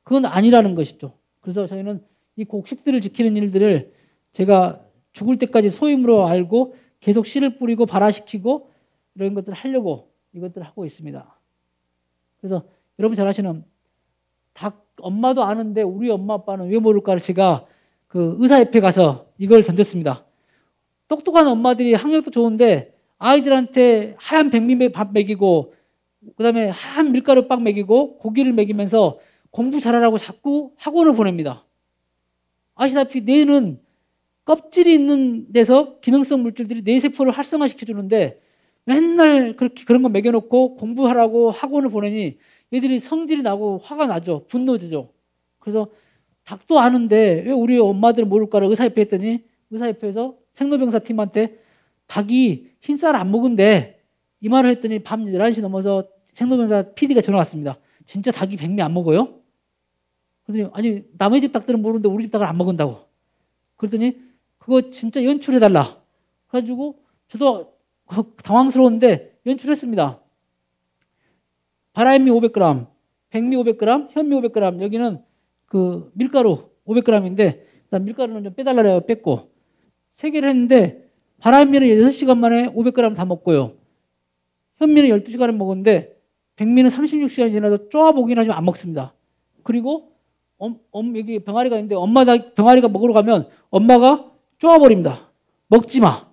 그건 아니라는 것이죠. 그래서 저희는 이 곡식들을 지키는 일들을 제가 죽을 때까지 소임으로 알고 계속 씨를 뿌리고 발화시키고 이런 것들을 하려고 이것들을 하고 있습니다. 그래서 여러분 잘 아시는 엄마도 아는데 우리 엄마 아빠는 왜 모를까를 제가 그 의사협회 가서 이걸 던졌습니다. 똑똑한 엄마들이 학력도 좋은데 아이들한테 하얀 백미밥 먹이고 그다음에 하얀 밀가루 빵 먹이고 고기를 먹이면서 공부 잘하라고 자꾸 학원을 보냅니다. 아시다시피 뇌는 껍질이 있는 데서 기능성 물질들이 뇌 세포를 활성화시켜 주는데 맨날 그런 거 먹여놓고 공부하라고 학원을 보내니 얘들이 성질이 나고 화가 나죠. 분노되죠. 그래서 닭도 아는데 왜 우리 엄마들은 모를까를 의사협회 했더니 의사협회에서 생로병사 팀한테 닭이 흰쌀 안 먹은데 이 말을 했더니 밤 11시 넘어서 생로병사 PD가 전화 왔습니다. 진짜 닭이 백미 안 먹어요? 그랬더니 아니 남의 집 닭들은 모르는데 우리 집 닭을 안 먹는다고. 그랬더니 그거 진짜 연출해달라. 그래가지고 저도 당황스러운데 연출했습니다. 바라현미 500g, 백미 500g, 현미 500g. 여기는 그 밀가루 500g인데 밀가루는 좀 빼달라 해요. 뺐고 3개를 했는데 바람미는 6시간 만에 500g 다 먹고요. 현미는 12시간을 먹었는데 백미는 36시간이 지나도 쪼아보긴 하지만 안 먹습니다. 그리고 여기 병아리가 있는데 병아리가 먹으러 가면 엄마가 쪼아버립니다. 먹지 마.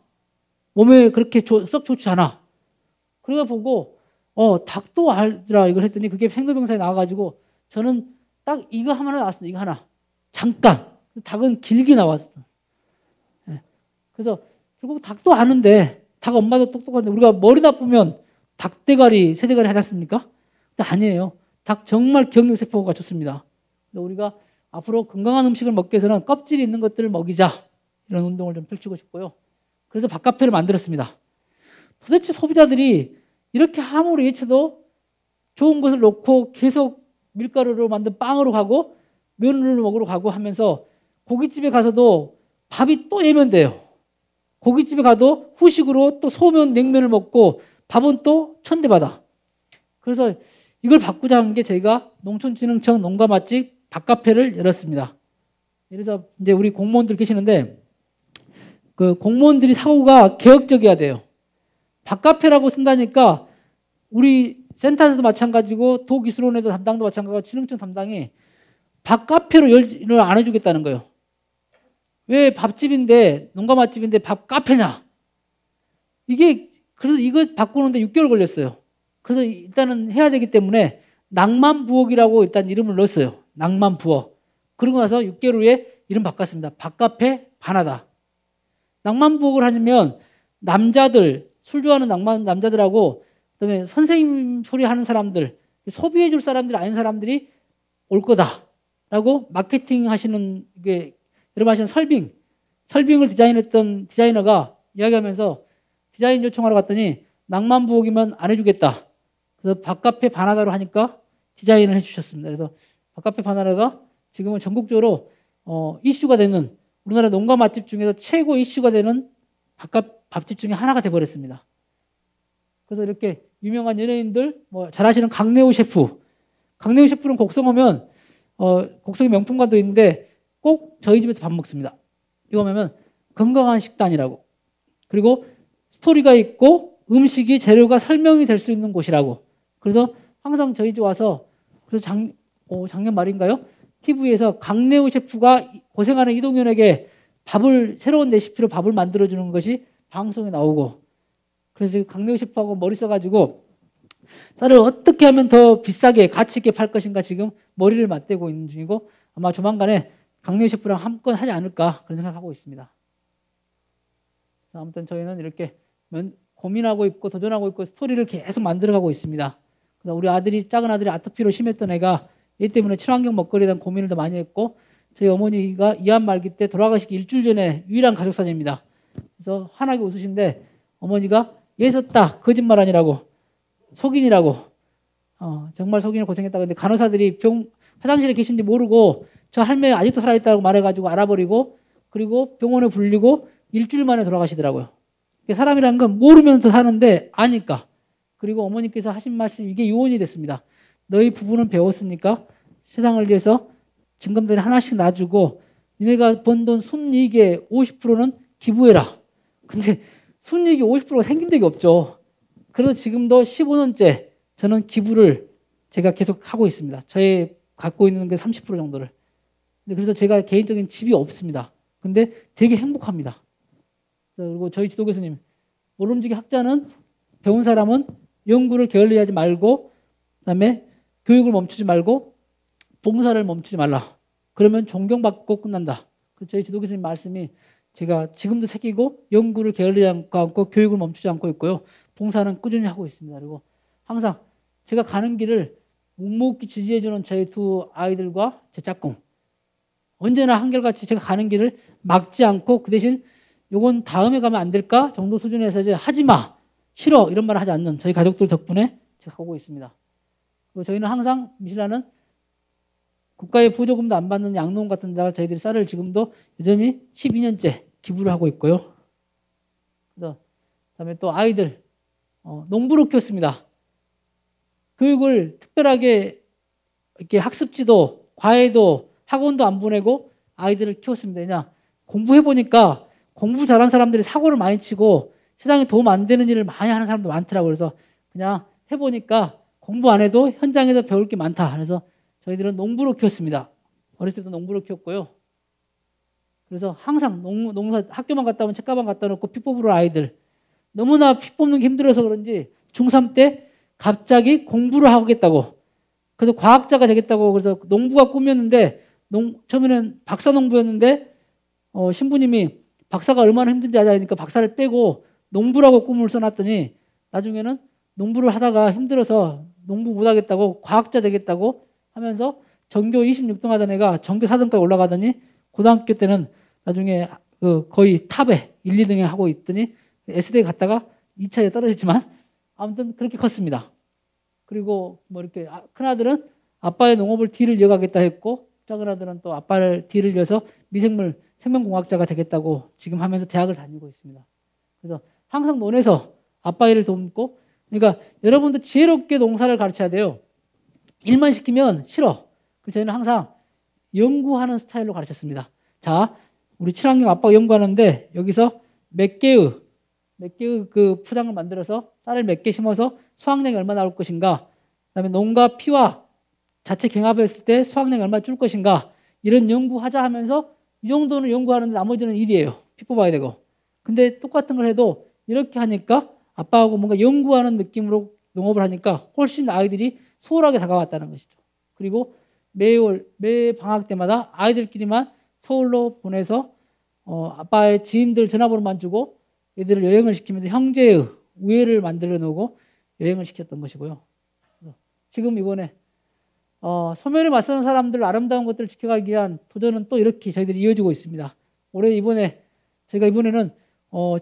몸에 그렇게 썩 좋지 않아. 그러다 보고 닭도 알더라 이걸 했더니 그게 생도병사에 나와가지고 저는 딱 이거 하나 나왔습니다. 이거 하나. 잠깐. 닭은 길게 나왔어. 예. 그래서 결국 닭도 아는데 닭 엄마도 똑똑한데 우리가 머리 나쁘면 닭대가리, 새대가리 하지 않습니까? 근데 아니에요. 닭 정말 기억력세포가 좋습니다. 우리가 앞으로 건강한 음식을 먹기 위해서는 껍질이 있는 것들을 먹이자 이런 운동을 좀 펼치고 싶고요. 그래서 밥카페를 만들었습니다. 도대체 소비자들이 이렇게 아무리 외쳐도 좋은 것을 놓고 계속 밀가루로 만든 빵으로 가고 면을 먹으러 가고 하면서 고깃집에 가서도 밥이 또 예면돼요. 고깃집에 가도 후식으로 또 소면, 냉면을 먹고 밥은 또 천대받아. 그래서 이걸 바꾸자 한 게 저희가 농촌진흥청 농가맛집 밥카페를 열었습니다. 예를 들어 이제 우리 공무원들 계시는데 그 공무원들이 사고가 개혁적이어야 돼요. 밥카페라고 쓴다니까 우리 센터에서도 마찬가지고 도기술원에도 담당도 마찬가지고 진흥청 담당이 밥카페로 일을 안 해주겠다는 거예요. 왜 밥집인데 농가 맛집인데 밥 카페냐? 이게 그래서 이거 바꾸는데 6개월 걸렸어요. 그래서 일단은 해야 되기 때문에 낭만부엌이라고 일단 이름을 넣었어요. 낭만부엌. 그러고 나서 6개월 후에 이름 바꿨습니다. 밥카페 바나다. 낭만부엌을 하면 남자들 술 좋아하는 남자들하고 그다음에 선생님 소리 하는 사람들 소비해 줄 사람들이 아닌 사람들이 올 거다라고 마케팅 하시는 게 여러분 하시는 설빙을 디자인했던 디자이너가 이야기하면서 디자인 요청하러 갔더니 낭만부엌이면 안 해주겠다. 그래서 밥카페 바나다로 하니까 디자인을 해주셨습니다. 그래서 밥카페 바나다가 지금은 전국적으로 이슈가 되는 우리나라 농가 맛집 중에서 최고 이슈가 되는 밥집 중에 하나가 돼버렸습니다. 그래서 이렇게 유명한 연예인들 뭐 잘하시는 강내우 셰프는 곡성 오면 곡성의 명품관도 있는데 꼭 저희 집에서 밥 먹습니다. 이거 보면 건강한 식단이라고. 그리고 스토리가 있고 음식이 재료가 설명이 될 수 있는 곳이라고. 그래서 항상 저희 집 와서 그래서 작년 말인가요? TV에서 강내우 셰프가 고생하는 이동현에게 새로운 레시피로 밥을 만들어주는 것이 방송에 나오고 그래서 강내우 셰프하고 머리 써가지고 쌀을 어떻게 하면 더 비싸게 가치 있게 팔 것인가 지금 머리를 맞대고 있는 중이고 아마 조만간에 강내우 셰프랑 한 건 하지 않을까 그런 생각을 하고 있습니다. 아무튼 저희는 이렇게 고민하고 있고 도전하고 있고 스토리를 계속 만들어가고 있습니다. 우리 작은 아들이 아토피로 심했던 애가 이 때문에 친환경 먹거리에 대한 고민을 더 많이 했고 저희 어머니가 이암 말기 때 돌아가시기 일주일 전에 유일한 가족 사진입니다. 그래서 환하게 웃으신데 어머니가 얘 썼다 거짓말 아니라고 속인이라고 정말 속인을 고생했다. 근데 간호사들이 화장실에 계신지 모르고 저 할매 아직도 살아있다고 말해가지고 알아버리고 그리고 병원에 불리고 일주일 만에 돌아가시더라고요. 사람이라는 건 모르면 더 사는데 아니까. 그리고 어머니께서 하신 말씀 이게 유언이 됐습니다. 너희 부부는 배웠으니까 세상을 위해서 증금들이 하나씩 놔주고 니네가 번 돈 순이익의 50%는 기부해라. 근데 순이익이 50%가 생긴 적이 없죠. 그래도 지금도 15년째 저는 기부를 제가 계속 하고 있습니다. 저의 갖고 있는 게 30% 정도를. 그래서 제가 개인적인 집이 없습니다. 근데 되게 행복합니다. 그리고 저희 지도 교수님, 모름지기 학자는 배운 사람은 연구를 게을리하지 말고 그다음에 교육을 멈추지 말고 봉사를 멈추지 말라. 그러면 존경받고 끝난다. 저희 지도 교수님 말씀이 제가 지금도 새기고 연구를 게을리하지 않고 교육을 멈추지 않고 있고요. 봉사는 꾸준히 하고 있습니다. 그리고 항상 제가 가는 길을 묵묵히 지지해주는 저희 두 아이들과 제 짝꿍 언제나 한결같이 제가 가는 길을 막지 않고 그 대신 요건 다음에 가면 안 될까 정도 수준에서 이제 하지마 싫어 이런 말을 하지 않는 저희 가족들 덕분에 제가 하고 있습니다. 그리고 저희는 항상 미실라는 국가의 보조금도 안 받는 양농 같은 데다가 저희들이 쌀을 지금도 여전히 12년째 기부를 하고 있고요. 그래서 그다음에 또 아이들 농부로 키웠습니다. 교육을 특별하게 이렇게 학습지도 과외도 학원도 안 보내고 아이들을 키웠습니다. 그냥 공부해 보니까 공부 잘하는 사람들이 사고를 많이 치고 세상에 도움 안 되는 일을 많이 하는 사람도 많더라고요. 그래서 그냥 해보니까 공부 안 해도 현장에서 배울 게 많다. 그래서 저희들은 농부로 키웠습니다. 어렸을 때도 농부로 키웠고요. 그래서 항상 농사 학교만 갔다 오면 책가방 갖다 놓고 피 뽑으러 아이들. 너무나 피 뽑는 게 힘들어서 그런지 중3 때 갑자기 공부를 하겠다고. 그래서 과학자가 되겠다고. 그래서 농부가 꿈이었는데 처음에는 박사 농부였는데 신부님이 박사가 얼마나 힘든지 알아야니까 박사를 빼고 농부라고 꿈을 써놨더니 나중에는 농부를 하다가 힘들어서 농부 못하겠다고 과학자 되겠다고 하면서 전교 26등 하던 애가 전교 4등까지 올라가더니 고등학교 때는 나중에 거의 탑에 1, 2등에 하고 있더니 S대에 갔다가 2차에 떨어졌지만 아무튼 그렇게 컸습니다. 그리고 뭐 이렇게 큰아들은 아빠의 농업을 뒤를 이어가겠다 했고 작은아들은 또 아빠를 뒤를 이어서 미생물 생명공학자가 되겠다고 지금 하면서 대학을 다니고 있습니다. 그래서 항상 논에서 아빠 일을 돕고 그러니까 여러분도 지혜롭게 농사를 가르쳐야 돼요. 일만 시키면 싫어. 그래서 저희는 항상 연구하는 스타일로 가르쳤습니다. 자, 우리 친환경 아빠가 연구하는데 여기서 몇 개의 그 포장을 만들어서 쌀을 몇 개 심어서 수확량이 얼마 나올 것인가, 그다음에 농과 피와 자체 경합했을 때 수확량이 얼마 줄 것인가 이런 연구하자 하면서 이 정도는 연구하는데 나머지는 일이에요. 피 뽑아야 되고. 근데 똑같은 걸 해도 이렇게 하니까 아빠하고 뭔가 연구하는 느낌으로 농업을 하니까 훨씬 아이들이 수월하게 다가왔다는 것이죠. 그리고 매 방학 때마다 아이들끼리만 서울로 보내서 아빠의 지인들 전화번호만 주고 얘들을 여행을 시키면서 형제의 우애를 만들어 놓고 여행을 시켰던 것이고요. 지금 이번에 소멸에 맞서는 사람들 아름다운 것들을 지켜가기 위한 도전은 또 이렇게 저희들이 이어지고 있습니다. 저희가 이번에는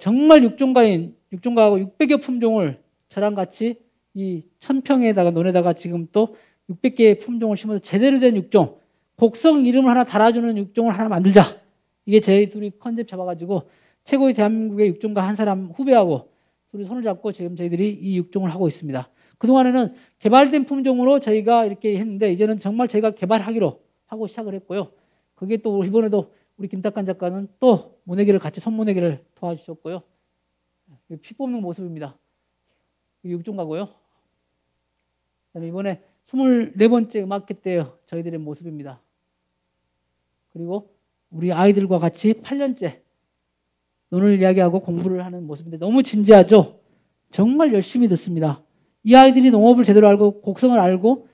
정말 육종가하고 600여 품종을 저랑 같이 이 1000평에다가 논에다가 지금 또 600개의 품종을 심어서 제대로 된 육종, 곡성 이름을 하나 달아주는 육종을 하나 만들자. 이게 저희 둘이 컨셉 잡아가지고 최고의 대한민국의 육종가 한 사람 후배하고 둘이 손을 잡고 지금 저희들이 이 육종을 하고 있습니다. 그동안에는 개발된 품종으로 저희가 이렇게 했는데 이제는 정말 저희가 개발하기로 하고 시작을 했고요. 그게 또 이번에도 우리 김탁한 작가는 또 모내기를 같이 손모내기를 도와주셨고요. 피 뽑는 모습입니다. 육종가고요. 그다음에 이번에 24번째 음악회 때 저희들의 모습입니다. 그리고 우리 아이들과 같이 8년째 논을 이야기하고 공부를 하는 모습인데 너무 진지하죠? 정말 열심히 듣습니다. 이 아이들이 농업을 제대로 알고 곡성을 알고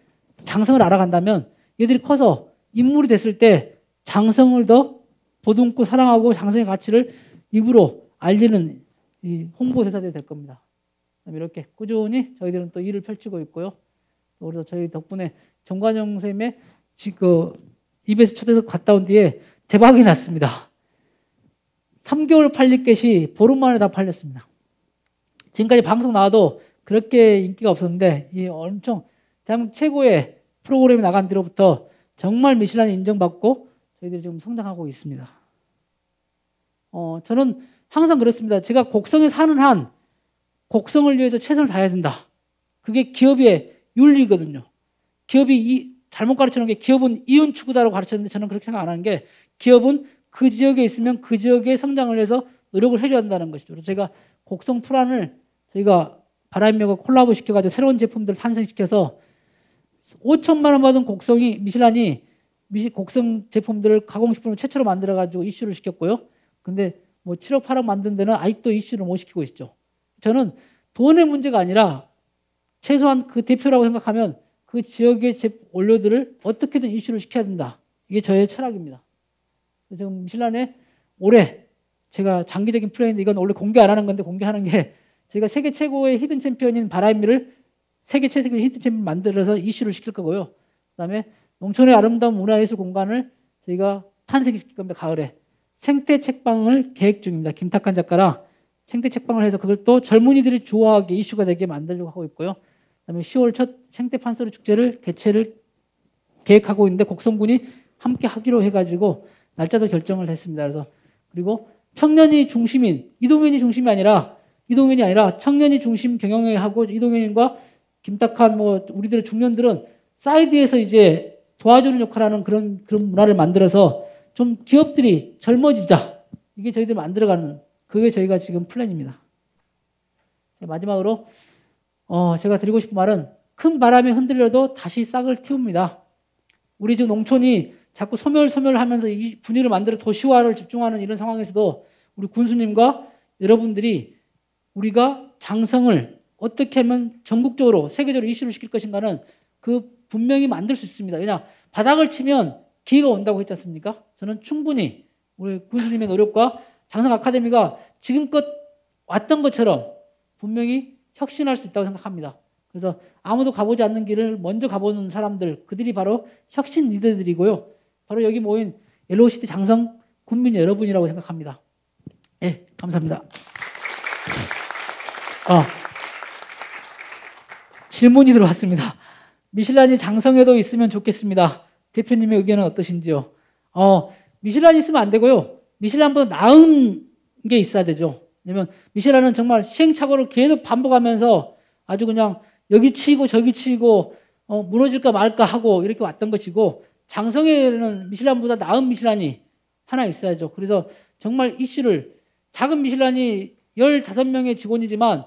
장성을 알아간다면 얘들이 커서 인물이 됐을 때 장성을 더 보듬고 사랑하고 장성의 가치를 입으로 알리는 이 홍보대사들이 될 겁니다. 이렇게 꾸준히 저희들은 또 일을 펼치고 있고요. 그래서 저희 덕분에 정관영 선생님의 EBS 초대해서 갔다 온 뒤에 대박이 났습니다. 3개월 팔릴 것이 보름 만에 다 팔렸습니다. 지금까지 방송 나와도 그렇게 인기가 없었는데 이 엄청 대한민국 최고의 프로그램이 나간 뒤로부터 정말 미슐란이 인정받고 저희들이 지금 성장하고 있습니다. 저는 항상 그렇습니다. 제가 곡성에 사는 한 곡성을 위해서 최선을 다해야 된다. 그게 기업의 윤리거든요. 기업이 잘못 가르치는 게 기업은 이윤 추구다라고 가르쳤는데 저는 그렇게 생각 안 하는 게 기업은 그 지역에 있으면 그 지역의 성장을 위해서 노력을 해줘야 한다는 것이죠. 그래서 제가 곡성 프란을 저희가 바람이하고 콜라보 시켜가지고 새로운 제품들을 탄생시켜서 5천만 원 받은 미슐란이 곡성 제품들을 가공식품을 최초로 만들어가지고 이슈를 시켰고요. 근데 뭐 7억 8억 만든 데는 아직도 이슈를 못 시키고 있죠. 저는 돈의 문제가 아니라 최소한 그 대표라고 생각하면 그 지역의 원료들을 어떻게든 이슈를 시켜야 된다. 이게 저의 철학입니다. 지금 미슐란에 올해 제가 장기적인 플레이인데 이건 원래 공개 안 하는 건데 공개하는 게 저희가 세계 최고의 히든 챔피언인 바라미를 세계 최고의 히든 챔피언 만들어서 이슈를 시킬 거고요. 그다음에 농촌의 아름다운 문화예술 공간을 저희가 탄생시킬 겁니다. 가을에. 생태 책방을 계획 중입니다. 김탁한 작가랑 생태 책방을 해서 그걸 또 젊은이들이 좋아하게 이슈가 되게 만들려고 하고 있고요. 그다음에 10월 첫 생태 판소리 축제를 개최를 계획하고 있는데 곡성군이 함께 하기로 해가지고 날짜도 결정을 했습니다. 그래서 그리고 청년이 중심인 이동현이 중심이 아니라 청년이 중심 경영을 하고 이동현과 김탁한 우리들의 중년들은 사이드에서 이제 도와주는 역할을 하는 그런 문화를 만들어서 좀 기업들이 젊어지자 이게 저희들이 만들어가는 그게 저희가 지금 플랜입니다. 마지막으로 제가 드리고 싶은 말은 큰 바람이 흔들려도 다시 싹을 틔웁니다. 우리 지금 농촌이 자꾸 소멸하면서 이 분위기를 만들어 도시화를 집중하는 이런 상황에서도 우리 군수님과 여러분들이 우리가 장성을 어떻게 하면 전국적으로 세계적으로 이슈를 시킬 것인가는 그 분명히 만들 수 있습니다. 왜냐 바닥을 치면 기회가 온다고 했지 않습니까? 저는 충분히 우리 군수님의 노력과 장성 아카데미가 지금껏 왔던 것처럼 분명히 혁신할 수 있다고 생각합니다. 그래서 아무도 가보지 않는 길을 먼저 가보는 사람들, 그들이 바로 혁신 리더들이고요. 바로 여기 모인 LOCT 장성 군민 여러분이라고 생각합니다. 네, 감사합니다. 질문이 들어왔습니다. 미슐란이 장성에도 있으면 좋겠습니다. 대표님의 의견은 어떠신지요? 미슐란이 있으면 안 되고요. 미슐란보다 나은 게 있어야 되죠. 왜냐면 미슐란은 정말 시행착오를 계속 반복하면서 아주 그냥 여기 치고 저기 치고 무너질까 말까 하고 이렇게 왔던 것이고, 장성에는 미슐란보다 나은 미슐란이 하나 있어야죠. 그래서 정말 이슈를, 작은 미슐란이 15명의 직원이지만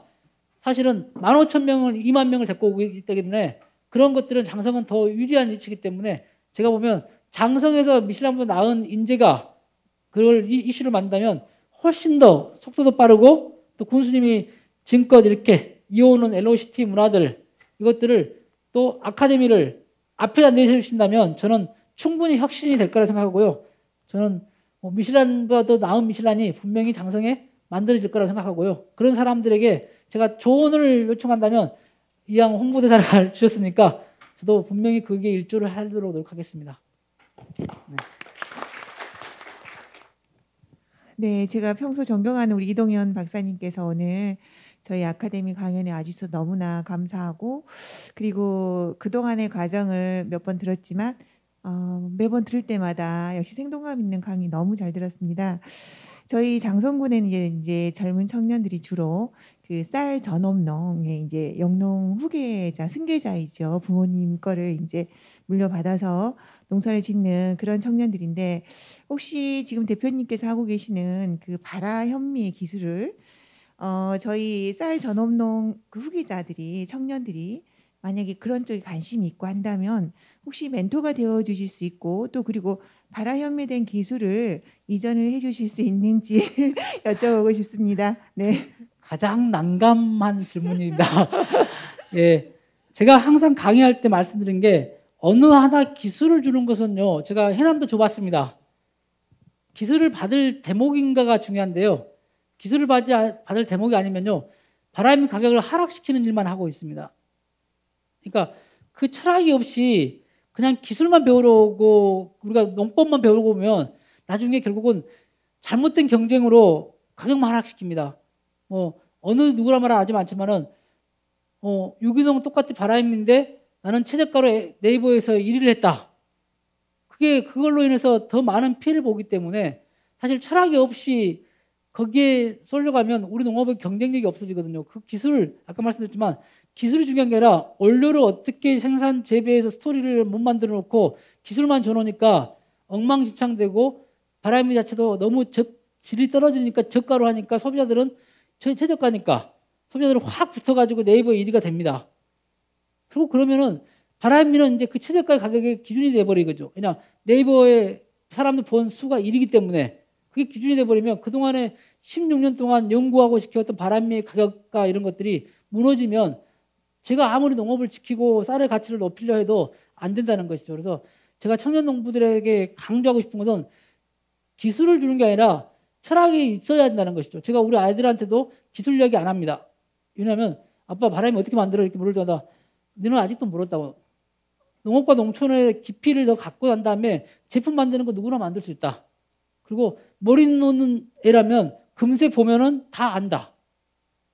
사실은 15,000명을 2만 명을 데리고 오고 있기 때문에 그런 것들은 장성은 더 유리한 위치이기 때문에 제가 보면 장성에서 미슐란보다 나은 인재가 그걸 이슈를 만든다면 훨씬 더 속도도 빠르고, 또 군수님이 지금껏 이렇게 이어오는 LOCT 문화들, 이것들을 또 아카데미를 앞에다 내세우신다면 저는 충분히 혁신이 될 거라 생각하고요. 저는 미슐란보다 더 나은 미슐란이 분명히 장성에 만들어질 거라고 생각하고요. 그런 사람들에게 제가 조언을 요청한다면 이왕 홍보대사를 주셨으니까 저도 분명히 그게 일조를 하도록 노력하겠습니다. 네, 제가 평소 존경하는 우리 이동현 박사님께서 오늘 저희 아카데미 강연에 와주셔서 너무나 감사하고, 그리고 그동안의 과정을 몇 번 들었지만 매번 들을 때마다 역시 생동감 있는 강의 너무 잘 들었습니다. 저희 장성군에는 이제 젊은 청년들이 주로 그 쌀 전업농의 이제 영농 후계자, 승계자이죠. 부모님 거를 이제 물려받아서 농사를 짓는 그런 청년들인데, 혹시 지금 대표님께서 하고 계시는 그 발화 현미 기술을 저희 쌀 전업농 그 후계자들이, 청년들이 만약에 그런 쪽에 관심이 있고 한다면 혹시 멘토가 되어 주실 수 있고, 또 그리고 발화 현미된 기술을 이전을 해 주실 수 있는지 여쭤보고 싶습니다. 네. 가장 난감한 질문입니다. 예, 제가 항상 강의할 때 말씀드린 게, 어느 하나 기술을 주는 것은요, 제가 해남도 줘봤습니다. 기술을 받을 대목인가가 중요한데요. 기술을 받을 대목이 아니면요, 바람의 가격을 하락시키는 일만 하고 있습니다. 그러니까 그 철학이 없이 그냥 기술만 배우러 오고 우리가 농법만 배우러 오면 나중에 결국은 잘못된 경쟁으로 가격만 하락시킵니다. 어느 누구라 말은 하지 않지만은 유기농은 똑같이 바람인데 나는 최저가로 네이버에서 1위를 했다. 그걸로 인해서 더 많은 피해를 보기 때문에 사실 철학이 없이 거기에 쏠려가면 우리 농업의 경쟁력이 없어지거든요. 그 기술, 아까 말씀드렸지만 기술이 중요한 게 아니라 원료를 어떻게 생산, 재배해서 스토리를 못 만들어 놓고 기술만 줘놓으니까 엉망진창되고, 바람미 자체도 너무 질이 떨어지니까 저가로 하니까 소비자들은 최저가니까 소비자들은 확 붙어가지고 네이버 1위가 됩니다. 그리고 그러면은 바람미는 이제 그 최저가 가격의 기준이 돼버리거죠. 그냥 네이버에 사람들 본 수가 1이기 때문에 그게 기준이 돼버리면 그동안에 16년 동안 연구하고 지켜왔던 바람미의 가격과 이런 것들이 무너지면 제가 아무리 농업을 지키고 쌀의 가치를 높이려 해도 안 된다는 것이죠. 그래서 제가 청년 농부들에게 강조하고 싶은 것은 기술을 주는 게 아니라 철학이 있어야 한다는 것이죠. 제가 우리 아이들한테도 기술 이야기 안 합니다. 왜냐하면 아빠 바람이 어떻게 만들어 이렇게 물을 주다 너는 아직도 모른다고. 농업과 농촌의 깊이를 더 갖고 난 다음에 제품 만드는 거 누구나 만들 수 있다. 그리고 머리 놓는 애라면 금세 보면은 다 안다.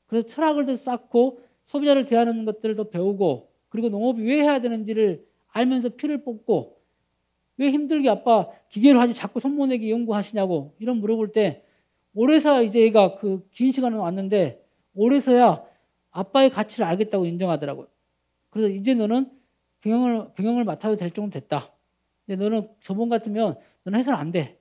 그래서 철학을 더 쌓고 소비자를 대하는 것들을 더 배우고, 그리고 농업이 왜 해야 되는지를 알면서 피를 뽑고, 왜 힘들게 아빠 기계로 하지 자꾸 손모내기 연구하시냐고 이런 물어볼 때, 올해서야 이제 얘가 그 긴 시간은 왔는데 올해서야 아빠의 가치를 알겠다고 인정하더라고요. 그래서 이제 너는 경영을 맡아도 될 정도 됐다. 근데 너는 저번 같으면 너는 해서는 안 돼.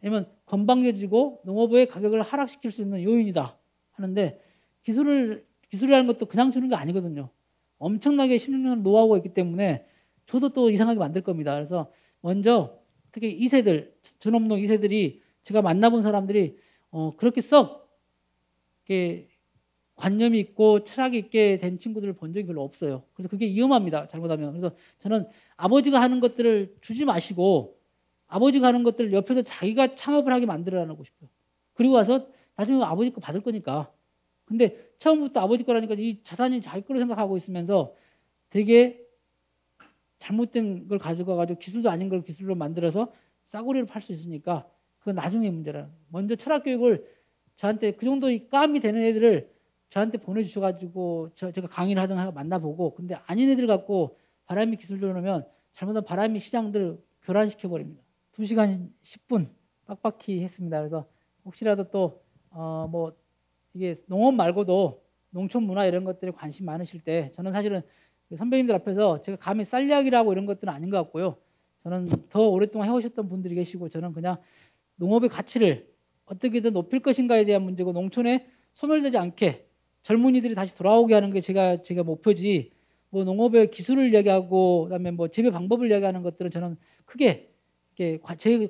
왜냐면 건방져지고 농업의 가격을 하락시킬 수 있는 요인이다 하는데 기술이라는 것도 그냥 주는 게 아니거든요. 엄청나게 16년 노하우가 있기 때문에 저도 또 이상하게 만들 겁니다. 그래서 먼저 특히 2세들, 전업농 2세들이 제가 만나본 사람들이 그렇게 썩 이렇게 관념이 있고 철학이 있게 된 친구들을 본 적이 별로 없어요. 그래서 그게 위험합니다. 잘못하면. 그래서 저는 아버지가 하는 것들을 주지 마시고 아버지가 하는 것들을 옆에서 자기가 창업을 하게 만들어라고 싶어요. 그리고 와서 나중에 아버지 거 받을 거니까. 근데 처음부터 아버지 거라니까 이 자산이 자기 거로 생각하고 있으면서 되게 잘못된 걸 가지고 기술도 아닌 걸 기술로 만들어서 싸구려를 팔 수 있으니까 그건 나중에 문제라. 먼저 철학 교육을 저한테 그 정도 감이 되는 애들을 저한테 보내주셔가지고 제가 강의를 하든 만나보고 근데 아닌 애들 갖고 바람미 기술로 넣으면 잘못하면 바람미 시장들 교란시켜버립니다. 2시간 10분 빡빡히 했습니다. 그래서 혹시라도 또 뭐 이게 농업 말고도 농촌 문화 이런 것들에 관심 많으실 때 저는 사실은 선배님들 앞에서 제가 감히 쌀 이야기라고 이런 것들은 아닌 것 같고요. 저는 더 오랫동안 해오셨던 분들이 계시고 저는 그냥 농업의 가치를 어떻게든 높일 것인가에 대한 문제고 농촌에 소멸되지 않게 젊은이들이 다시 돌아오게 하는 게 제가 목표지 뭐 농업의 기술을 이야기하고 그다음에 뭐 재배 방법을 이야기하는 것들은 저는 크게 제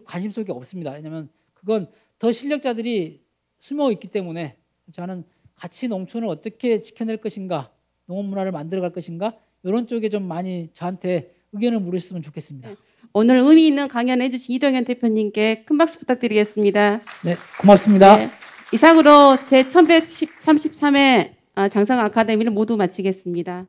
관심 속에 없습니다. 왜냐하면 그건 더 실력자들이 숨어 있기 때문에 저는 같이 농촌을 어떻게 지켜낼 것인가 농업 문화를 만들어갈 것인가 이런 쪽에 좀 많이 저한테 의견을 물으셨으면 좋겠습니다. 네. 오늘 의미 있는 강연을 해주신 이동현 대표님께 큰 박수 부탁드리겠습니다. 네, 고맙습니다. 네, 이상으로 제 1133회 장성 아카데미를 모두 마치겠습니다.